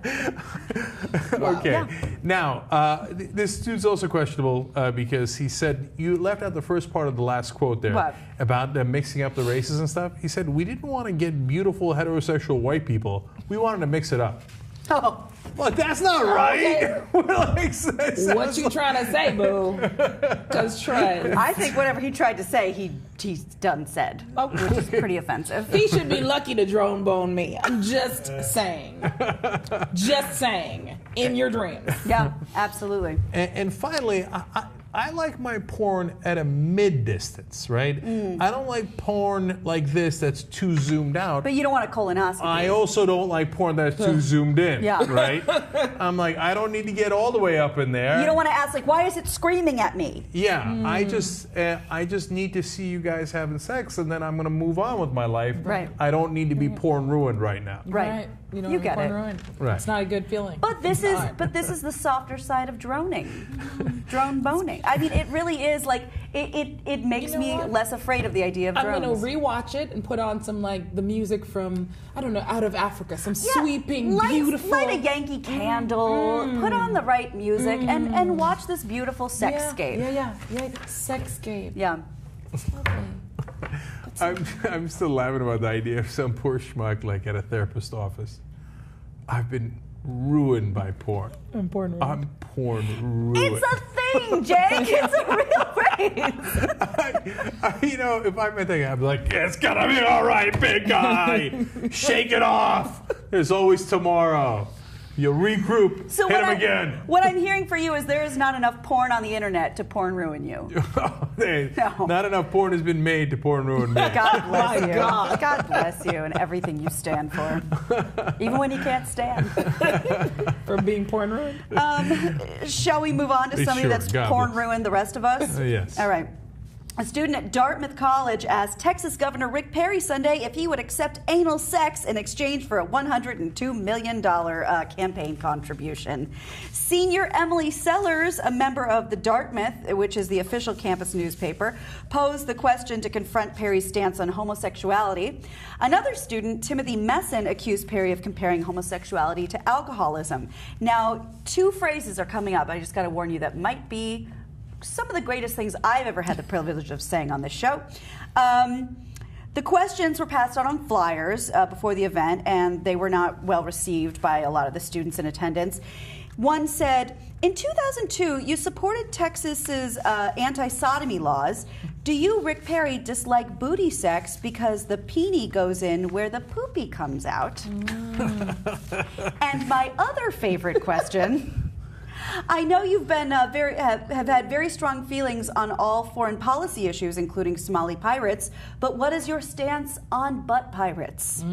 Okay. Yeah. Now, this dude's also questionable because he said, you left out the first part of the last quote there What? about mixing up the races and stuff. He said, we didn't want to get beautiful heterosexual white people. We wanted to mix it up. Oh. Well, that's not right. Okay. What you trying to say, boo? Because Trez. I think whatever he tried to say, he's done said, which is pretty offensive. He should be lucky to drone bone me. I'm just saying. Just saying. In your dreams. Yeah, absolutely. And finally, I like my porn at a mid-distance, right? I don't like porn like this that's too zoomed out. But you don't want a colonoscopy. I also don't like porn that's too zoomed in, Yeah. right? I'm like, I don't need to get all the way up in there. You don't want to ask, like, why is it screaming at me? Yeah, I just need to see you guys having sex, and then I'm going to move on with my life. Right. I don't need to be porn ruined right now. Right. You, know, You get it. ruined. Right. It's not a good feeling. But this is the softer side of droning, drone boning. I mean, it really is like it makes You know me what? less afraid of the idea of drones. I'm gonna rewatch it and put on some like the music from I don't know out of Africa, some sweeping, beautiful. Light a Yankee Candle. Put on the right music and watch this beautiful sexscape. Yeah. Sexscape. Yeah. It's lovely. I'm still laughing about the idea of some poor schmuck like at a therapist's office. I've been ruined by porn. I'm porn ruined. I'm porn ruined. It's a thing, Jake. It's a real phrase. You know, if I met that guy, I'd be like, it's gonna be all right, big guy. Shake it off. There's always tomorrow. You regroup, So hit him again. What I'm hearing for you is there is not enough porn on the internet to porn ruin you. No. Not enough porn has been made to porn ruin me. God bless you. God bless you and everything you stand for. Even when you can't stand. From being porn ruined. Shall we move on to somebody Sure, that's God porn bless. ruined the rest of us? Yes. All right. A student at Dartmouth College asked Texas Governor Rick Perry Sunday if he would accept anal sex in exchange for a $102 million campaign contribution. Senior Emily Sellers, a member of the Dartmouth, which is the official campus newspaper, posed the question to confront Perry's stance on homosexuality. Another student, Timothy Messon, accused Perry of comparing homosexuality to alcoholism. Now, two phrases are coming up. I just got to warn you that might be some of the greatest things I've ever had the privilege of saying on this show. The questions were passed out on flyers before the event, and they were not well received by a lot of the students in attendance. One said, in 2002, you supported Texas's anti-sodomy laws. Do you, Rick Perry, dislike booty sex because the peenie goes in where the poopy comes out? And my other favorite question, I know you've been have had very strong feelings on all foreign policy issues, including Somali pirates, but what is your stance on butt pirates?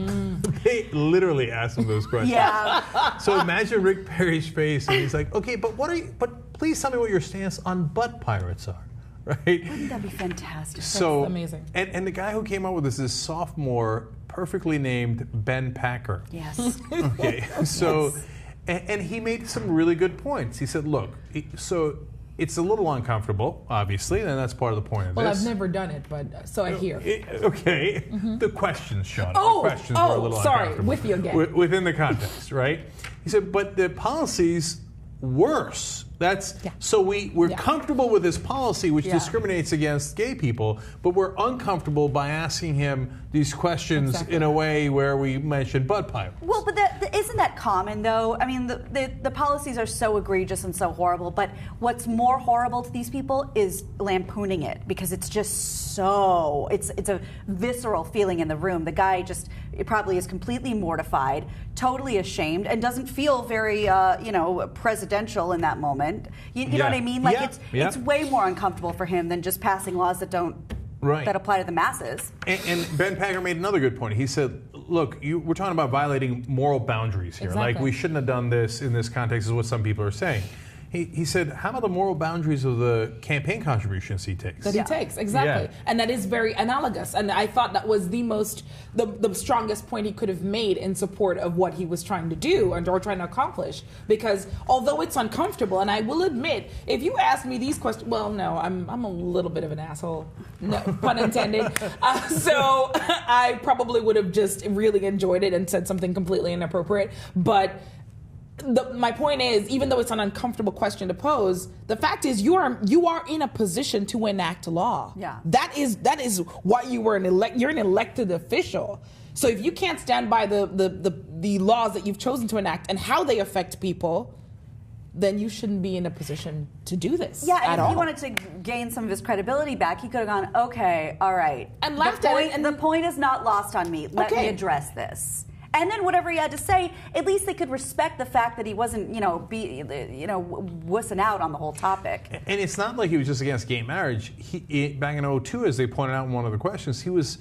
They literally asked him those questions. Yeah. So imagine Rick Perry's face, and he's like, okay, but please tell me what your stance on butt pirates are, right? Wouldn't that be fantastic? So amazing. And the guy who came up with this is sophomore, perfectly named Ben Packer. Yes. Okay, so, and he made some really good points. He said, look, so it's a little uncomfortable, obviously, and that's part of the point of Well, this. I've never done it, but so I hear. Okay, the questions, Sean. Oh, the questions were a little sorry, uncomfortable. with you again. Within the context, right? He said, but the policy's worse. So we're comfortable with this policy, which discriminates against gay people, but we're uncomfortable by asking him these questions in a way where we mention butt pirates. Well, but isn't that common, though? I mean, the policies are so egregious and so horrible, but what's more horrible to these people is lampooning it, because it's just so, it's a visceral feeling in the room. The guy it probably is completely mortified, totally ashamed, and doesn't feel very, presidential in that moment. You know what I mean? Like it's way more uncomfortable for him than just passing laws that don't that apply to the masses. And Ben Packer made another good point. He said, look, we're talking about violating moral boundaries here. Exactly. Like, we shouldn't have done this in this context, is what some people are saying. he said, how about the moral boundaries of the campaign contributions he takes? That he takes, exactly. Yeah. And that is very analogous. And I thought that was the strongest point he could have made in support of what he was trying to do or trying to accomplish. Because although it's uncomfortable, and I will admit, if you ask me these questions, well, no, I'm a little bit of an asshole. No, pun intended. So I probably would have just really enjoyed it and said something completely inappropriate. But my point is, even though it's an uncomfortable question to pose, the fact is you are in a position to enact law. Yeah. That is why you're an elected official. So if you can't stand by the laws that you've chosen to enact and how they affect people, then you shouldn't be in a position to do this. Yeah, and if all. he wanted to gain some of his credibility back, he could have gone, okay, all right. And laughed at it. And the point is not lost on me. Let me address this. And then whatever he had to say, at least they could respect the fact that he wasn't, wussing out on the whole topic. And it's not like he was just against gay marriage. Back in 2002, as they pointed out in one of the questions, he was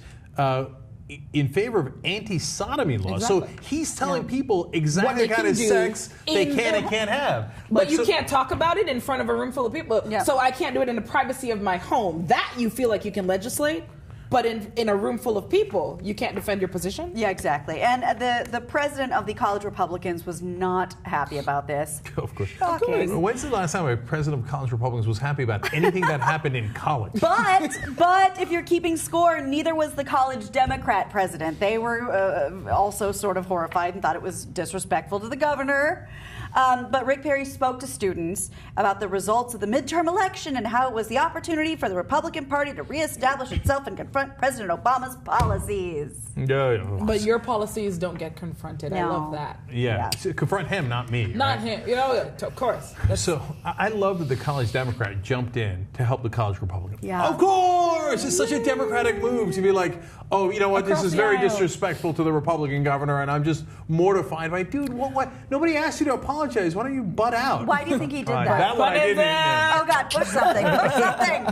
in favor of anti-sodomy laws. Exactly. So he's telling people exactly the kind of sex they can and can't have. But you can't talk about it in front of a room full of people. Yeah. So I can't do it in the privacy of my home. That you feel like you can legislate. But in a room full of people, you can't defend your position? Yeah, exactly. And the president of the College Republicans was not happy about this. Of course. Shocking. When's the last time a president of College Republicans was happy about anything that happened in college? But if you're keeping score, neither was the college Democrat president. They were also sort of horrified and thought it was disrespectful to the governor. But Rick Perry spoke to students about the results of the midterm election and how it was the opportunity for the Republican Party to reestablish itself and confront President Obama's policies. Yeah. But your policies don't get confronted. No. I love that. Yeah. So confront him, not me. Not him. Of course. So I love that the college Democrat jumped in to help the college Republican. Yeah. Of course! It's such a Democratic move to be like, oh, you know what, this is very disrespectful to the Republican governor, and I'm just mortified by, dude, what? Nobody asked you to apologize. Why don't you butt out? Why do you think he did that? That one I didn't. Oh, God, push something. Push something.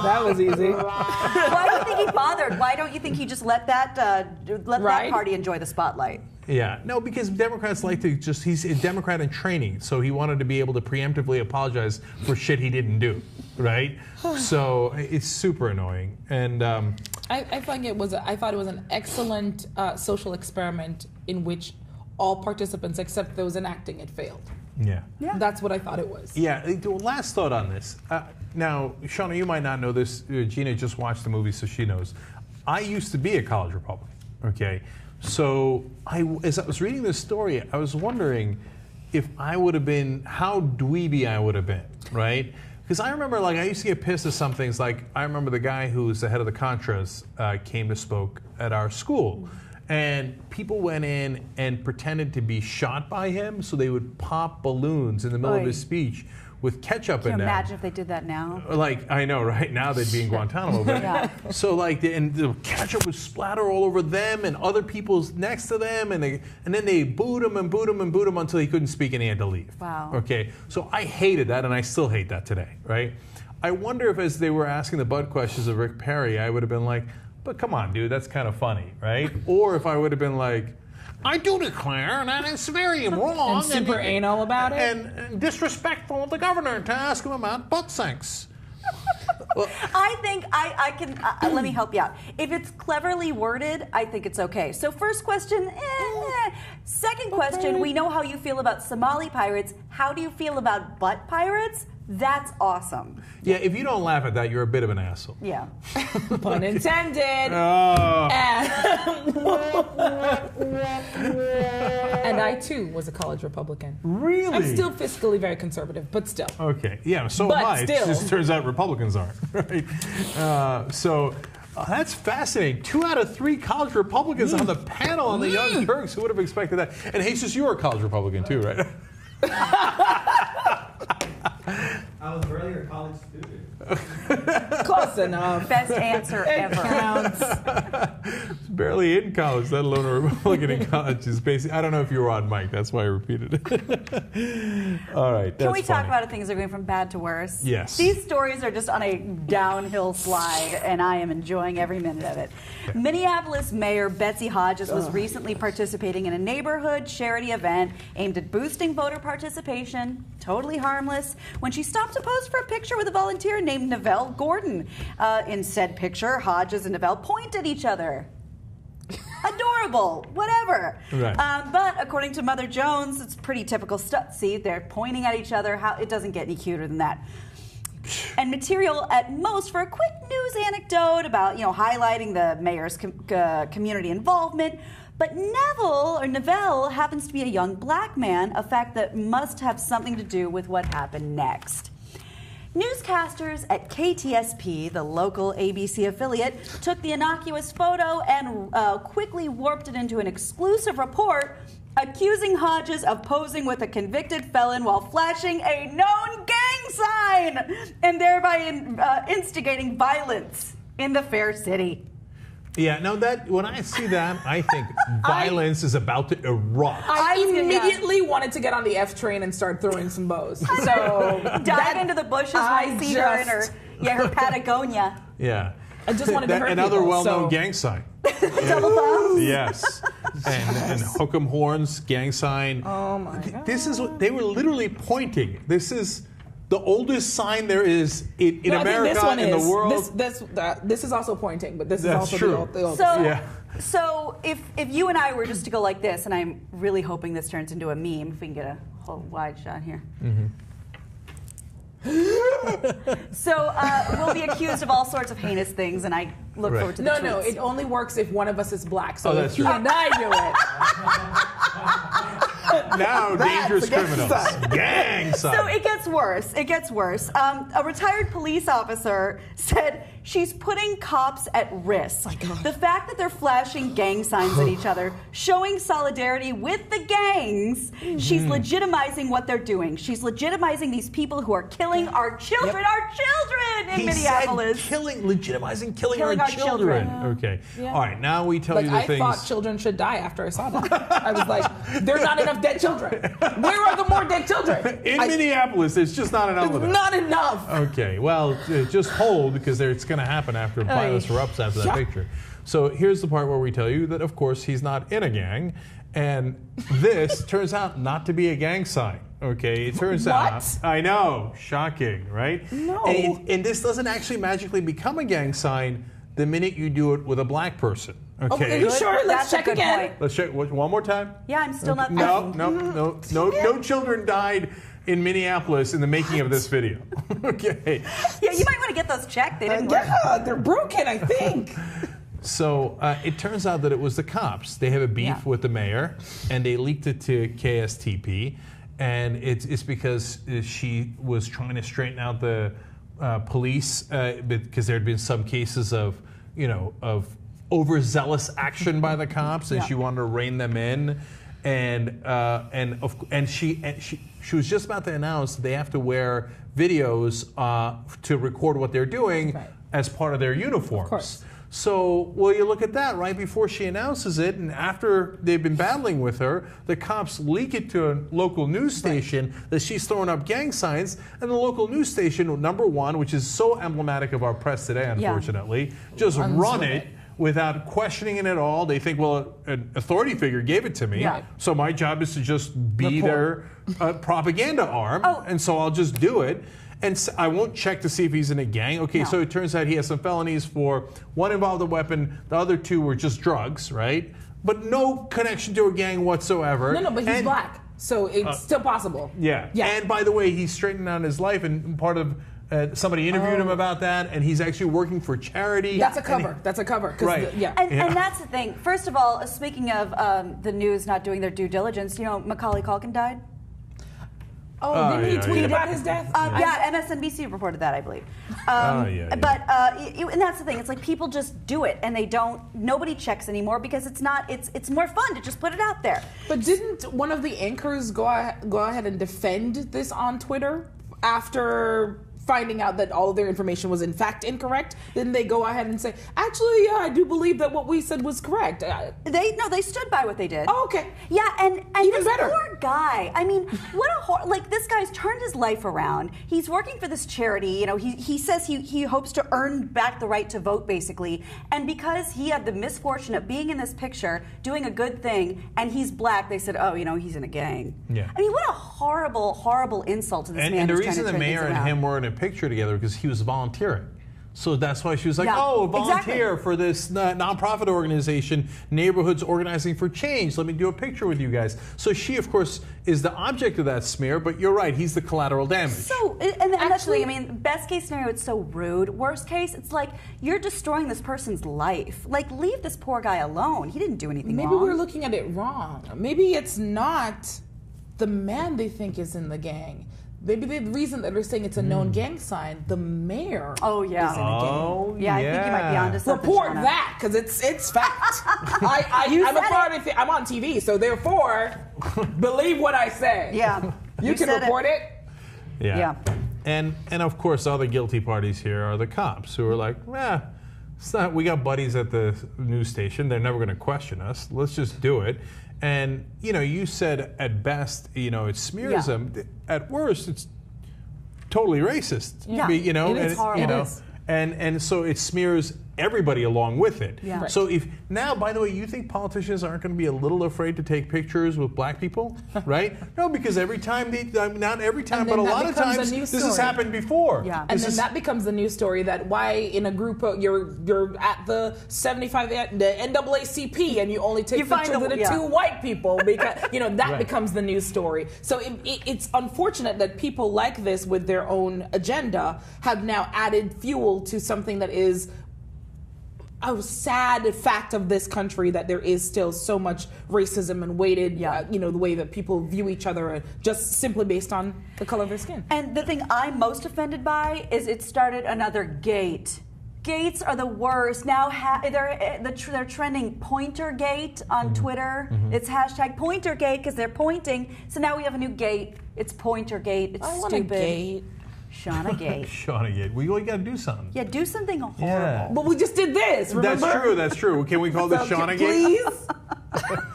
That was easy. Why do you think he bothered? Why don't you think he just let that party enjoy the spotlight? Yeah, no, because Democrats like to he's a Democrat in training, so he wanted to be able to preemptively apologize for shit he didn't do, right? So it's super annoying. And I thought it was an excellent social experiment in which all participants except those enacting it failed. Yeah. That's what I thought it was. Yeah, last thought on this. Now, Shauna, you might not know this. Gina just watched the movie, so she knows. I used to be a college Republican, okay? So as I was reading this story, I was wondering if I would have been, how dweeby I would have been, right? Because I remember, I used to get pissed at some things. Like, I remember the guy who's the head of the Contras came to spoke at our school. And people went in and pretended to be shot by him, so they would pop balloons in the middle of his speech with ketchup in them. Can you imagine if they did that now? I know, right? Now they'd be in Guantanamo. But so and the ketchup would splatter all over them and other people's next to them, and then they booed him and booed him and booed him until he couldn't speak and he had to leave. Wow. Okay, so I hated that, and I still hate that today, right? I wonder if as they were asking the butt questions of Rick Perry, I would have been like, but come on, dude, that's kind of funny, right? Or if I would have been like, I do declare that it's very wrong. And super anal about it? And disrespectful of the governor to ask him about butt sex. Well, I think I can, let me help you out. If it's cleverly worded, I think it's okay. So first question, Second question, we know how you feel about Somali pirates. How do you feel about butt pirates? That's awesome. Yeah, if you don't laugh at that, you're a bit of an asshole. Yeah. Pun intended. Oh. And I, too, was a college Republican. Really? I'm still fiscally very conservative, but still. Okay. Yeah, so am I. It just turns out Republicans aren't. Right? That's fascinating. 2 out of 3 college Republicans on the panel on the Young Turks. Who would have expected that? And Jesus, you are a college Republican, too, right? I was barely a college student. Close enough. Best answer ever. Counts. Barely in college, let alone a Republican in college. Is basically, I don't know if you were on mic. That's why I repeated it. All right. Can we that's talk funny. about things that are going from bad to worse? Yes. These stories are just on a downhill slide, and I am enjoying every minute of it. Minneapolis Mayor Betsy Hodges was recently participating in a neighborhood charity event aimed at boosting voter participation, totally harmless, when she stopped to pose for a picture with a volunteer named Nevelle Gordon. In said picture, Hodges and Nevelle point at each other. Adorable, whatever. Right. But according to Mother Jones, it's pretty typical stuff. See, they're pointing at each other. How it doesn't get any cuter than that. And material at most for a quick news anecdote about, highlighting the mayor's community involvement. But Neville happens to be a young black man, a fact that must have something to do with what happened next. Newscasters at KTSP, the local ABC affiliate, took the innocuous photo and quickly warped it into an exclusive report accusing Hodges of posing with a convicted felon while flashing a known gang sign and thereby instigating violence in the fair city. Yeah, no, when I see that, I think violence is about to erupt. I immediately wanted to get on the F train and start throwing some bows. So dive into the bushes when I see her in her Patagonia. Yeah. I just wanted to hurt another people, well-known gang sign. Double thumbs? Yes. And hook'em horns, gang sign. Oh my God. This is what they were literally pointing. This is the oldest sign there is in America, in the world. This is also pointing, but this is also true. the old. So if you and I were just to go like this, and I'm really hoping this turns into a meme, if we can get a whole wide shot here. Mm-hmm. So we'll be accused of all sorts of heinous things, and I look forward to the tweets. No, it only works if one of us is black. So that's if he right. and I do it. Now, dangerous criminals. Gang sign. So it gets worse. It gets worse. A retired police officer said she's putting cops at risk. My God. The fact that they're flashing gang signs at each other, showing solidarity with the gangs, she's legitimizing what they're doing. She's legitimizing these people who are killing our children, in Minneapolis. Said legitimizing killing our children. Okay. Yeah. All right, now we tell you the I things. thought children should die after I saw that. I was like, there are not enough dead children. Where are the more dead children? In Minneapolis, there's just not enough of them. Not enough. Okay, well, just hold, because it's going to happen after violence erupts after that picture. So here's the part where we tell you that, of course, he's not in a gang, and this turns out not to be a gang sign. Okay, it turns out. I know, shocking, right? No. And this doesn't actually magically become a gang sign the minute you do it with a black person. Okay. Are you sure? Let's check again. Point. Let's check one more time. Yeah, I'm still not. No children died in Minneapolis in the making of this video. Okay. Yeah, you might want to get those checked. They didn't work. Yeah, they're broken, I think. So it turns out that it was the cops. They have a beef with the mayor, and they leaked it to KSTP. And it's because she was trying to straighten out the police because there had been some cases of overzealous action by the cops, and she wanted to rein them in. And she was just about to announce they have to wear videos to record what they're doing as part of their uniforms. Of course. So, well, you look at that right before she announces it, and after they've been battling with her, the cops leak it to a local news station that she's throwing up gang signs, and the local news station, number one, which is so emblematic of our press today, unfortunately, just run it without questioning it at all. They think, well, an authority figure gave it to me, so my job is to just be their propaganda arm, and so I'll just do it. And I won't check to see if he's in a gang. Okay, so it turns out he has some felonies for one involved a weapon, the other two were just drugs, right? But no connection to a gang whatsoever. No, but he's black, so it's still possible. Yeah. And by the way, he's straightened out his life, and part of somebody interviewed him about that, and he's actually working for charity. That's a cover. That's a cover. Right. And that's the thing. First of all, speaking of the news not doing their due diligence, Macaulay Culkin died. Oh, didn't he tweet about his death? MSNBC reported that, I believe. But and that's the thing. It's like people just do it, and nobody checks anymore because it's more fun to just put it out there. But didn't one of the anchors go ahead and defend this on Twitter? after finding out that all of their information was in fact incorrect, then they go ahead and say, actually, yeah, I do believe that what we said was correct. They stood by what they did. Oh, okay. Yeah, and Even this better. poor guy. I mean, what like this guy's turned his life around. He's working for this charity. You know, he says he hopes to earn back the right to vote, basically. And because he had the misfortune of being in this picture, doing a good thing, and he's black, they said, oh, you know, he's in a gang. Yeah. I mean, what a horrible, horrible insult to this man. And the who's trying reason to the turn mayor things and around. him were in a picture together because he was volunteering. So that's why she was like, Yeah, oh, volunteer exactly. for this nonprofit organization, Neighborhoods Organizing for Change. Let me do a picture with you guys. So she, of course, is the object of that smear, but you're right, he's the collateral damage. So, and that's the thing, I mean, best case scenario, it's so rude. Worst case, it's like you're destroying this person's life. Like, leave this poor guy alone. He didn't do anything wrong. Maybe we're looking at it wrong. Maybe it's not the man they think is in the gang. Maybe the reason that they're saying it's a known gang sign, the mayor Oh, yeah. is in a gang. Oh, Yeah, I think you might be onto something. Report Shauna. that, because it's fact. You I'm a said part of it. I'm on TV, so therefore, believe what I say. Yeah. You can said report it. Yeah. And of course, all the guilty parties here are the cops who are like, it's not, we got buddies at the news station. They're never going to question us. Let's just do it. And, you know, you said at best, you know, it smears them. At worst, it's totally racist. Yeah. You know, It is and, horrible. you know, It is. and so it smears everybody along with it. Yeah. Right. So if now, by the way, you think politicians aren't going to be a little afraid to take pictures with black people, right? No, because every time not every time, And but a then that lot of becomes a times new this has story. happened before. Yeah. And then that becomes the news story that why in a group of, you're at the 75 the NAACP and you only take You find pictures of the yeah. two white people because you know that Right. becomes the news story. So it's unfortunate that people like this with their own agenda have now added fuel to something that is a sad fact of this country, that there is still so much racism and weighted, you know, the way that people view each other just simply based on the color of their skin. And the thing I'm most offended by is it started another gate. Gates are the worst. Now they're trending Pointer Gate on Twitter. It's hashtag Pointer Gate because they're pointing. So now we have a new gate. It's Pointer Gate. It's I want stupid. a gate. Shauna Gate. Shauna Gate. We got to do something. Yeah, do something horrible. Yeah. But we just did this, remember? That's true. Can we call this So, Shauna Gate?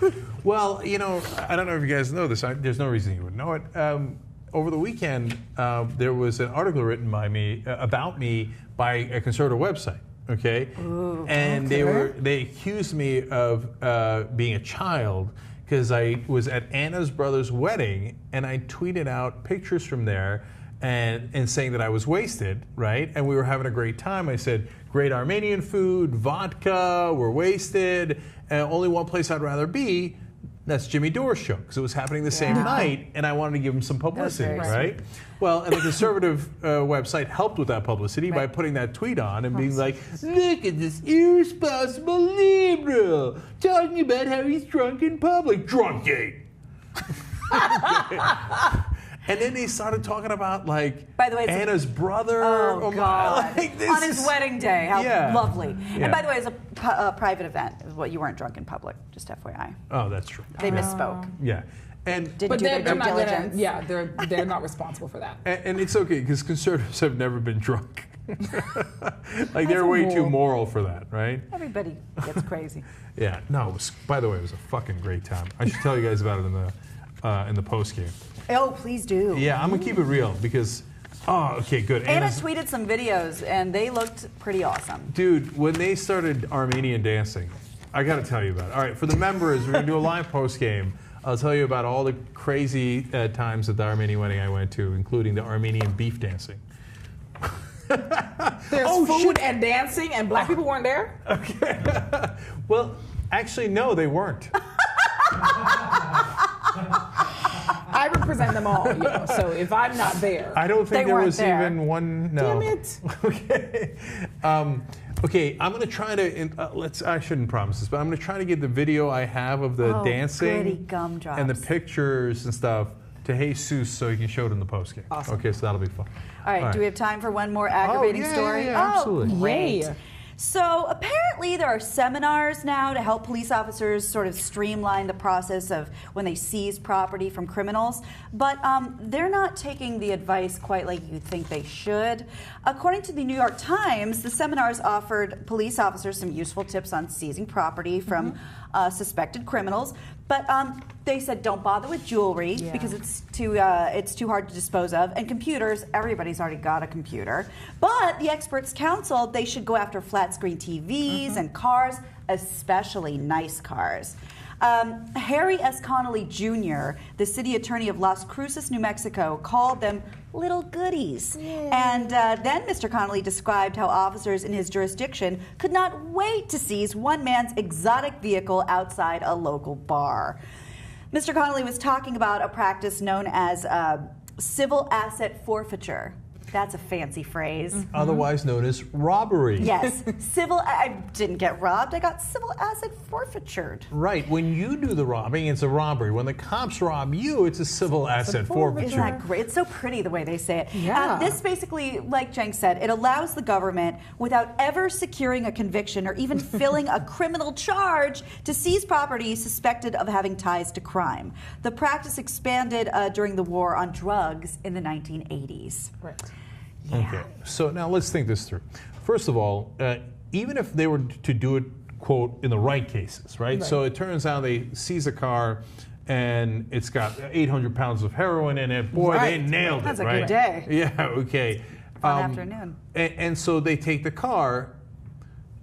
please? Well, you know, I don't know if you guys know this. There's no reason you would know it. Over the weekend, there was an article written by me about me by a conservative website. Okay, and they accused me of being a child because I was at Anna's brother's wedding and I tweeted out pictures from there and saying that I was wasted, right? And we were having a great time. I said, great Armenian food, vodka, we're wasted, and only one place I'd rather be. That's Jimmy Dore's show, because it was happening the same night, and I wanted to give him some publicity, very right? Well, and the conservative website helped with that publicity by putting that tweet on and being like, look at this irresponsible liberal talking about how he's drunk in public. Drunkgate. And then they started talking about, like, By the way, it's Anna's brother. Oh, God. Like, this On his is- wedding day. How Yeah. lovely. Yeah. And by the way, it's a private event. Well, you weren't drunk in public, just FYI. Oh, that's true. They misspoke. Yeah. And Didn't But do their they're due not gonna, diligence. they're not responsible for that. And it's okay because conservatives have never been drunk. Like they're way too moral for that, right? Everybody gets crazy. Yeah. No. It was, by the way, it was a fucking great time. I should tell you guys about it in the post game. Oh, please do. Yeah, I'm gonna keep it real because. Oh, okay, good. Anna tweeted some videos, and they looked pretty awesome. Dude, when they started Armenian dancing, I got to tell you about it. All right, for the members, we're gonna do a live post game. I'll tell you about all the crazy times at the Armenian wedding I went to, including the Armenian beef dancing. There's food and dancing, and black people weren't there? Okay. Well, actually, no, they weren't. I represent them all, you know, so if I'm not there. I don't think They there weren't was there. even one. No. Damn it. Okay. Okay, I'm gonna try to. I shouldn't promise this, but I'm gonna try to get the video I have of the Oh, dancing goody gumdrops. and the pictures and stuff to Jesus so he can show it in the post game. Awesome. Okay, so that'll be fun. All right, do we have time for one more aggravating yeah, story? yeah, absolutely. Oh, great. Yay. So apparently there are seminars now to help police officers sort of streamline the process of when they seize property from criminals, but they're not taking the advice quite like you think they should. According to the New York Times, the seminars offered police officers some useful tips on seizing property from suspected criminals, but they said don't bother with jewelry because it's too hard to dispose of, and computers, everybody's already got a computer. But the experts counseled they should go after flat screen TVs and cars, especially nice cars. Harry S. Connolly Jr., the city attorney of Las Cruces, New Mexico, called them little goodies. And then Mr. Connolly described how officers in his jurisdiction could not wait to seize one man's exotic vehicle outside a local bar. Mr. Connolly was talking about a practice known as civil asset forfeiture. That's a fancy phrase. Otherwise known as robbery. Yes. I didn't get robbed. I got civil asset forfeitured. Right. When you do the robbing, it's a robbery. When the cops rob you, it's a civil asset forfeiture. Isn't that great? It's so pretty the way they say it. Yeah. This basically, like Jeng said, it allows the government, without ever securing a conviction or even filling a criminal charge, to seize property suspected of having ties to crime. The practice expanded during the war on drugs in the 1980s. Right. Yeah. Okay, so now let's think this through. First of all, even if they were to do it, quote, in the right cases, right? So it turns out they seize a car and it's got 800 pounds of heroin in it. Boy, they nailed it, That's right? a good day. Yeah, okay. Fun afternoon. And so they take the car.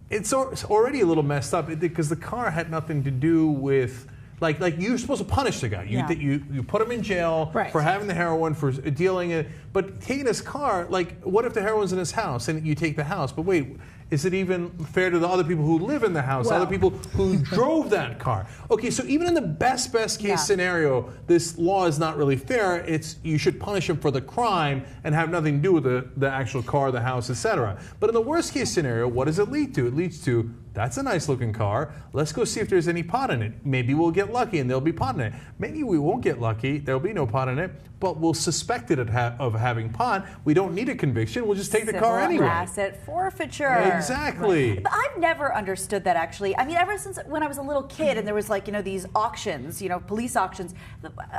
It's already a little messed up because the car had nothing to do with... Like you're supposed to punish the guy. You put him in jail for having the heroin, for dealing it. But taking his car, like, what if the heroin's in his house and you take the house? But wait, is it even fair to the other people who live in the house, other people who drove that car? Okay, so even in the best case scenario, this law is not really fair. It's you should punish him for the crime and have nothing to do with the actual car, the house, etc. But in the worst case scenario, what does it lead to? It leads to, that's a nice looking car. Let's go see if there's any pot in it. Maybe we'll get lucky and there'll be pot in it. Maybe we won't get lucky. There'll be no pot in it, but we'll suspect it of having pot. We don't need a conviction. We'll just take the car anyway. Asset forfeiture. Exactly. Right. But I've never understood that, actually. I mean, ever since when I was a little kid and there was, like, these auctions, police auctions,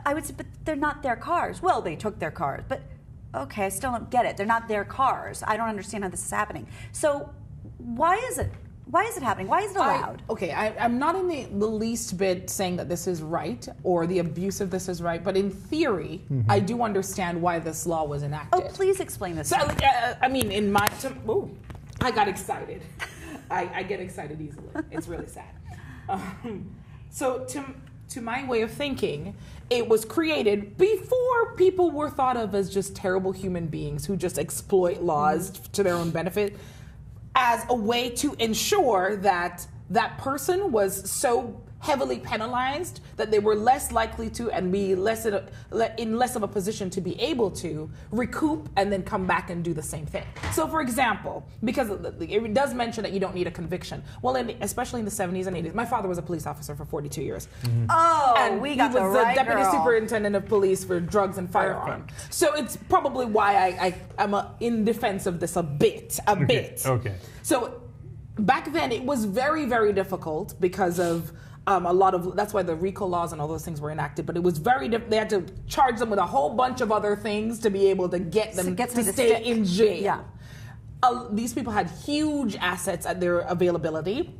I would say, but they're not their cars. Well, they took their cars, but okay, I still don't get it. They're not their cars. I don't understand how this is happening. So why is it? Why is it happening? Why is it allowed? I'm not in the least bit saying that this is right or the abuse of this is right, but in theory, I do understand why this law was enacted. Oh, please explain this. So, I mean, I got excited. I get excited easily. It's really sad. So to my way of thinking, it was created before people were thought of as just terrible human beings who just exploit laws to their own benefit, as a way to ensure that that person was so heavily penalized that they were less likely to and be in less of a position to be able to recoup and then come back and do the same thing. So, for example, because it does mention that you don't need a conviction. Well, especially in the 70s and 80s, my father was a police officer for 42 years. Oh, and we got the right He was the deputy girl. Superintendent of police for drugs and firearms. So it's probably why I'm in defense of this a bit. Okay. So back then it was very, very difficult because of that's why the RICO laws and all those things were enacted. But it was they had to charge them with a whole bunch of other things to be able to get them to stay in jail. Yeah. These people had huge assets at their availability.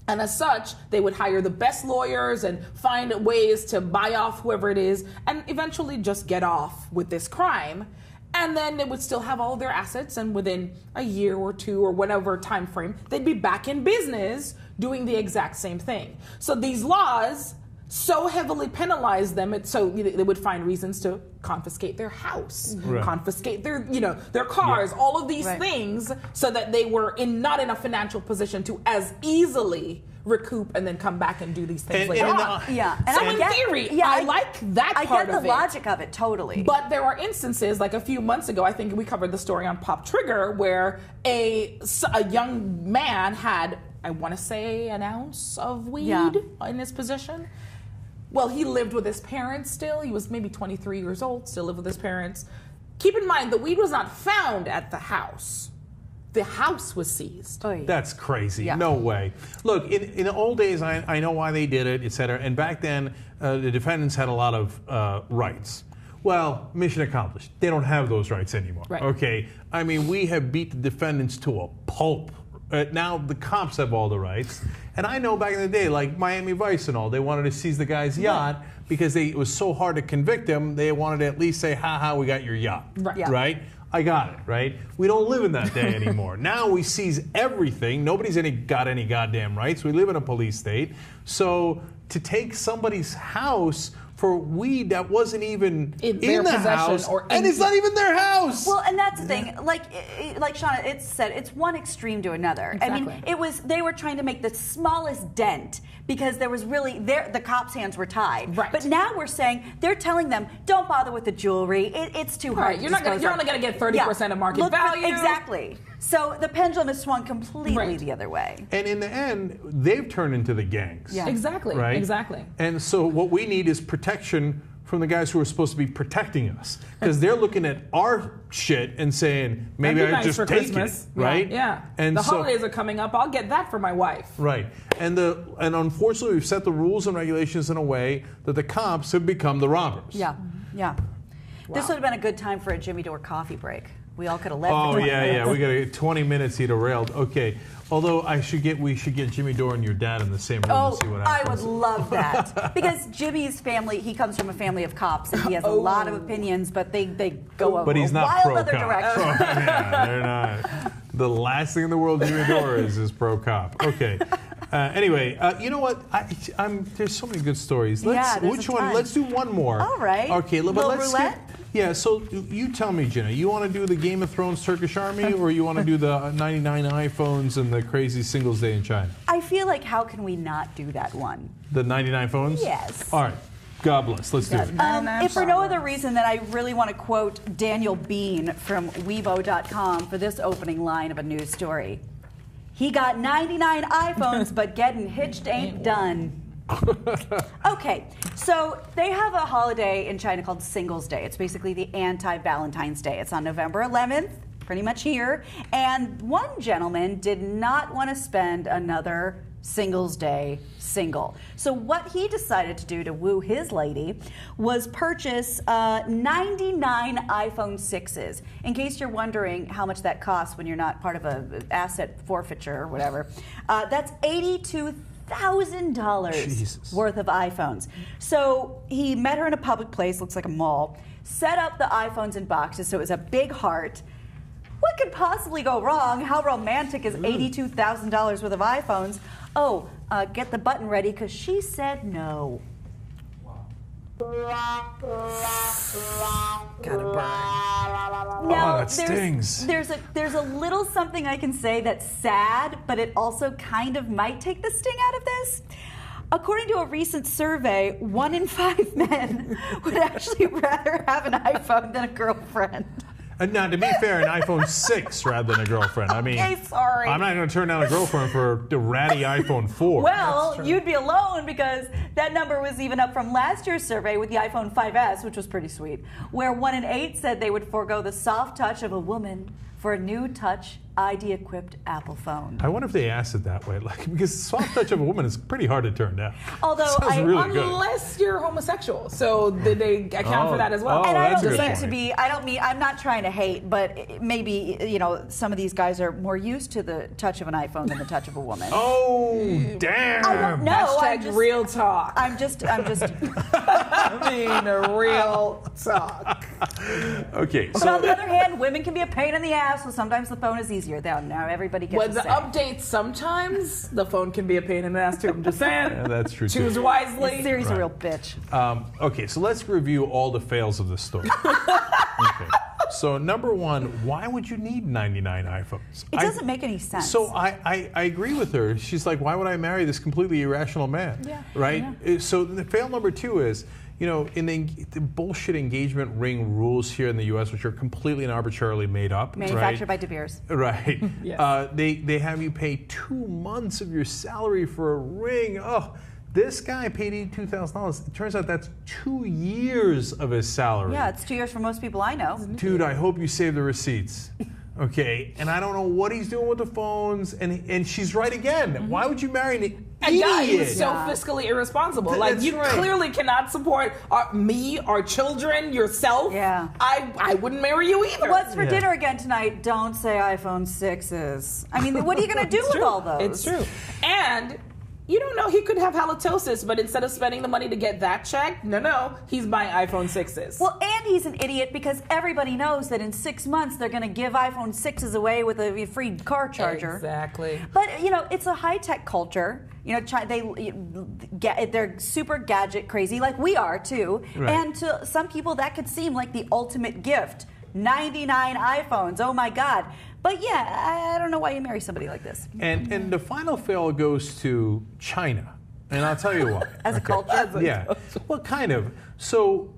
And as such, they would hire the best lawyers and find ways to buy off whoever it is and eventually just get off with this crime. And then they would still have all their assets, and within a year or two or whatever time frame, they'd be back in business doing the exact same thing. So these laws so heavily penalized them, so they would find reasons to confiscate their house, confiscate their cars, all of these things, so that they were not in a financial position to as easily recoup and then come back and do these things later on. So in theory, I like that part of it. I get the logic of it, totally. But there are instances, like a few months ago, I think we covered the story on Pop Trigger, where a young man had, I want to say, an ounce of weed in his possession. Well, he lived with his parents still. He was maybe 23 years old, still lived with his parents. Keep in mind, the weed was not found at the house. the house was seized. That's crazy. Yeah. No way. Look, in the old days, I know why they did it, et cetera. And back then, the defendants had a lot of rights. Well, mission accomplished. They don't have those rights anymore. Right. Okay. I mean, we have beat the defendants to a pulp. Now the cops have all the rights. And I know back in the day, like Miami Vice and all, they wanted to seize the guy's yacht because it was so hard to convict him. They wanted to at least say, ha, we got your yacht. Right. Yeah. Right? I got it, right? We don't live in that day anymore. Now we seize everything. Nobody's got any goddamn rights. We live in a police state. So to take somebody's house for weed that wasn't even in their the possession house, or and it's not even their house. Well, and that's the thing. Like Shauna, it's said, it's one extreme to another. Exactly. I mean, they were trying to make the smallest dent because there was really the cops' hands were tied. Right. But now we're saying they're telling them, don't bother with the jewelry. It's too hard. Right. You're only going to get 30% of market value. Exactly. So the pendulum has swung completely the other way. And in the end, they've turned into the gangs. Yeah. Exactly. Right? Exactly. And so what we need is protection from the guys who are supposed to be protecting us, because they're looking at our shit and saying, maybe That'd be I nice just for take Christmas. it, right? Yeah. And the so, holidays are coming up. I'll get that for my wife. Right. And unfortunately, we've set the rules and regulations in a way that the cops have become the robbers. Yeah. Yeah. This would have been a good time for a Jimmy Dore coffee break. We all could have left. Oh for 20 yeah, minutes. we got to 20 minutes. He derailed. Okay. Although we should get Jimmy Dore and your dad in the same room and see what I happens. would love that. Because Jimmy's family, he comes from a family of cops, and he has a lot of opinions, but they go But he's a not wild other pro-cop. direction. Yeah, they're not. The last thing in the world Jimmy Dore is pro-cop. Okay. Anyway, you know what? There's so many good stories. Yeah, there's which a one? ton. Let's do one more. All right. Okay, but Little let's roulette? skip. Yeah, so you tell me, Jenna, you want to do the Game of Thrones Turkish Army, or you want to do the 99 iPhones and the crazy Singles Day in China? I feel like, how can we not do that one? The 99 phones? Yes. All right. God bless. Let's do it. If for no other reason than I really want to quote Daniel Bean from Weibo.com for this opening line of a news story. He got 99 iPhones, but getting hitched ain't done. Okay, so they have a holiday in China called Singles Day. It's basically the anti-Valentine's Day. It's on November 11th, pretty much here. And one gentleman did not want to spend another Singles Day single. So what he decided to do to woo his lady was purchase 99 iPhone 6s. In case you're wondering how much that costs when you're not part of an asset forfeiture or whatever, that's $82,000 worth of iPhones. So he met her in a public place, looks like a mall, set up the iPhones in boxes, so it was a big heart. What could possibly go wrong? How romantic is $82,000 worth of iPhones? Oh, get the button ready, because she said no. Gotta burn. Now, that stings. There's a little something I can say that's sad, but it also kind of might take the sting out of this. According to a recent survey, 1 in 5 men would actually rather have an iPhone than a girlfriend. Now, to be fair, an iPhone 6 rather than a girlfriend. I mean, Okay, sorry. I'm not going to turn down a girlfriend for the ratty iPhone 4. Well, you'd be alone, because that number was even up from last year's survey with the iPhone 5S, which was pretty sweet, where 1 in 8 said they would forego the soft touch of a woman for a new touch ID-equipped Apple phone. I wonder if they asked it that way, like, because the soft touch of a woman is pretty hard to turn down. Although Sounds really good. Unless you're homosexual, so did they account for that as well? Oh, And I that's a don't good mean point. to be, I'm not trying to hate, but maybe, some of these guys are more used to the touch of an iPhone than the touch of a woman. Oh, damn. I don't know. Hashtag real talk. I'm just. I mean, real talk. Okay, But on the so other hand, women can be a pain in the ass, so sometimes the phone is easier. Now everybody gets With a the say. updates, sometimes the phone can be a pain in the ass too. I'm just saying. yeah, that's true too. Choose wisely. Siri's a real bitch. Okay, so let's review all the fails of this story. Okay. So number one, why would you need 99 iPhones? It doesn't make any sense. So I agree with her. She's like, why would I marry this completely irrational man? Yeah. Right? So the fail number two is, in the bullshit engagement ring rules here in the U.S., which are completely and arbitrarily made up. Manufactured by De Beers. Right. Yes. They have you pay 2 months of your salary for a ring. Oh, this guy paid $82,000. It turns out that's 2 years of his salary. Yeah, it's 2 years for most people I know. Dude, I hope you save the receipts. Okay, and I don't know what he's doing with the phones, and she's right again. Why would you marry an idiot? And guy who's so fiscally irresponsible. Like, you clearly cannot support me, our children, yourself. Yeah. I wouldn't marry you either. What's for dinner again tonight? Don't say iPhone 6s. I mean, what are you going to do with all those? It's true. And you don't know, he could have halitosis, but instead of spending the money to get that checked, no, he's buying iPhone 6s. Well, and he's an idiot because everybody knows that in 6 months they're going to give iPhone 6s away with a free car charger. Exactly. But, you know, it's a high-tech culture. You know, they're super gadget crazy, like we are, too. Right. And to some people, that could seem like the ultimate gift. 99 iPhones, oh my God. But yeah, I don't know why you marry somebody like this. And the final fail goes to China. And I'll tell you why. As a culture? Yeah. Well, kind of. So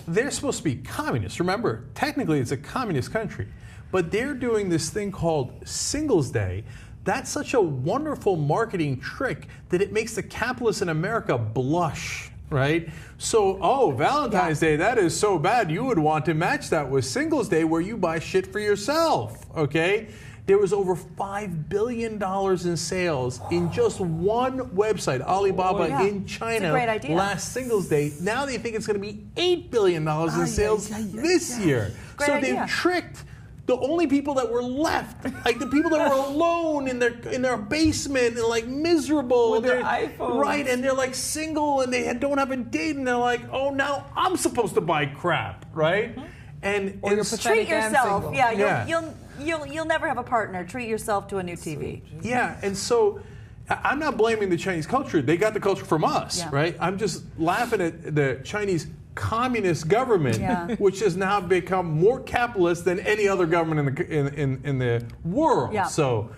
they're supposed to be communists. Remember, technically it's a communist country. But they're doing this thing called Singles Day. That's such a wonderful marketing trick that it makes the capitalists in America blush. Right? So, Valentine's Day, that is so bad. You would want to match that with Singles Day where you buy shit for yourself. Okay? There was over $5 billion in sales in just one website, Alibaba in China, last Singles Day. Now they think it's going to be $8 billion in sales this year. So they've tricked the only people that were left, like the people that were alone in their basement and like miserable with their iPhones, right? And they're like single and they don't have a date, and they're like, oh, now I'm supposed to buy crap, right? And treat yourself. You'll never have a partner. Treat yourself to a new TV. Yeah, and so I'm not blaming the Chinese culture. They got the culture from us, right? I'm just laughing at the Chinese communist government, which has now become more capitalist than any other government in the world. Yeah. So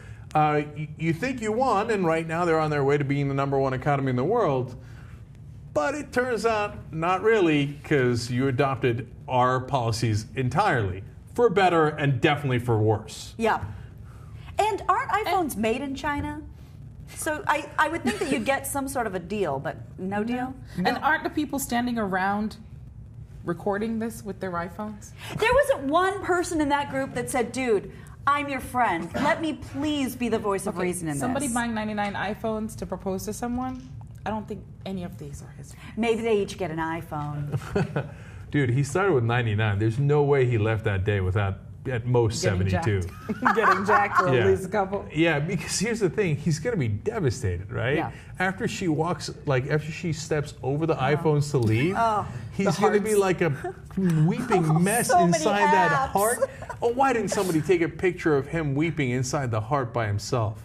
you think you won, and right now they're on their way to being the #1 economy in the world. But it turns out not really, because you adopted our policies entirely, for better and definitely for worse. Yeah. And aren't iPhones made in China? So I would think that you'd get some sort of a deal, but no deal? No. And aren't the people standing around recording this with their iPhones? There wasn't one person in that group that said, dude, I'm your friend. Let me please be the voice of reason in this. Somebody buying 99 iPhones to propose to someone? I don't think any of these are his friends. Maybe they each get an iPhone. Dude, he started with 99. There's no way he left that day without at most 72. Getting jacked for at least a couple. Yeah, because here's the thing. He's going to be devastated, right? Yeah. After she steps over the iPhones to leave, he's going to be like a weeping mess inside that heart. Oh, why didn't somebody take a picture of him weeping inside the heart by himself?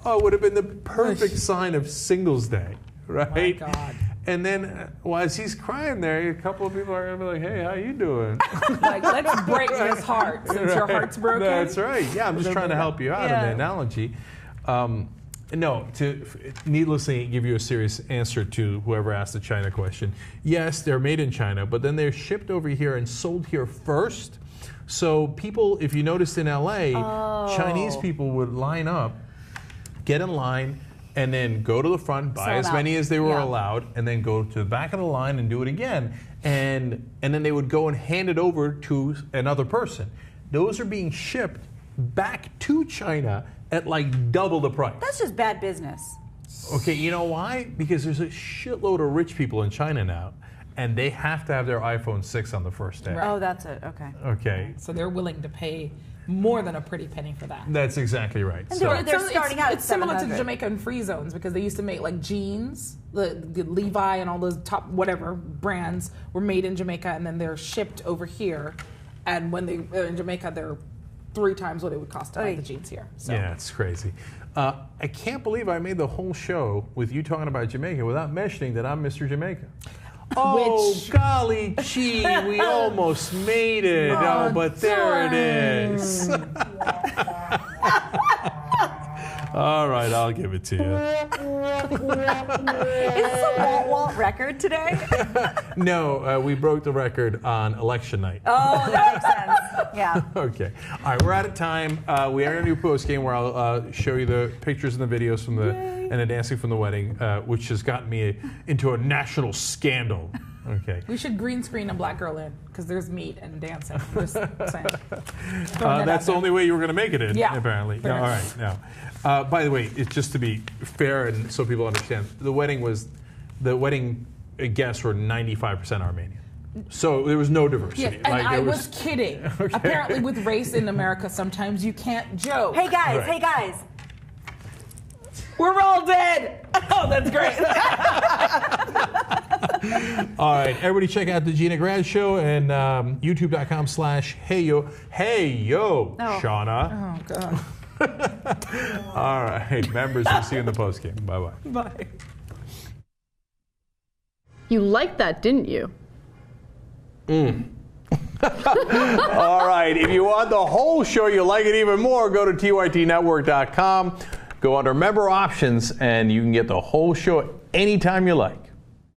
Oh, it would have been the perfect sign of Singles Day, right? Oh my God. And then, as he's crying there, a couple of people are going to be like, hey, how you doing? Like, let's break his heart since your heart's broken. That's right. Yeah, I'm just trying to help you out in the analogy. No, to needlessly give you a serious answer to whoever asked the China question. Yes, they're made in China, but then they're shipped over here and sold here first. So people, if you noticed in LA, Chinese people would line up, get in line, and then go to the front, buy as many as they were allowed, and then go to the back of the line and do it again. And then they would go and hand it over to another person. Those are being shipped back to China at like double the price. That's just bad business. Okay, you know why? Because there's a shitload of rich people in China now, and they have to have their iPhone 6 on the first day. Right. Oh, that's it. Okay. Okay. So they're willing to pay more than a pretty penny for that. That's exactly right. And they're starting out. It's similar to Jamaican free zones because they used to make like jeans, the Levi and all those top whatever brands were made in Jamaica, and then they're shipped over here. And when they're in Jamaica, they're 3 times what it would cost to buy the jeans here. So. Yeah, it's crazy. I can't believe I made the whole show with you talking about Jamaica without mentioning that I'm Mr. Jamaica. Oh, golly gee, we almost made it. Oh, but there it is. All right, I'll give it to you. Is this a walt-walt record today? No, we broke the record on election night. Oh, that makes sense. Yeah. Okay. All right, we're out of time. We are going to do post game where I'll show you the pictures and the videos from and the dancing from the wedding, which has gotten me into a national scandal. Okay. We should green screen a black girl in because there's meat and dancing. Just saying. That's the only way you were going to make it in, apparently. Fair All right. Now, by the way, it's just to be fair and so people understand, the wedding guests were 95% Armenian. So there was no diversity. Yeah, and I was kidding. Okay. Apparently, with race in America, sometimes you can't joke. Hey guys, We're all dead. Oh, that's great. All right, everybody check out the Gina Grad Show and youtube.com/heyo. Heyo, Shauna. Oh, God. All right, members, we'll see you in the postgame. Bye-bye. Bye. You liked that, didn't you? All right, if you want the whole show, you like it even more, go to tytnetwork.com. Go under member options, and you can get the whole show anytime you like.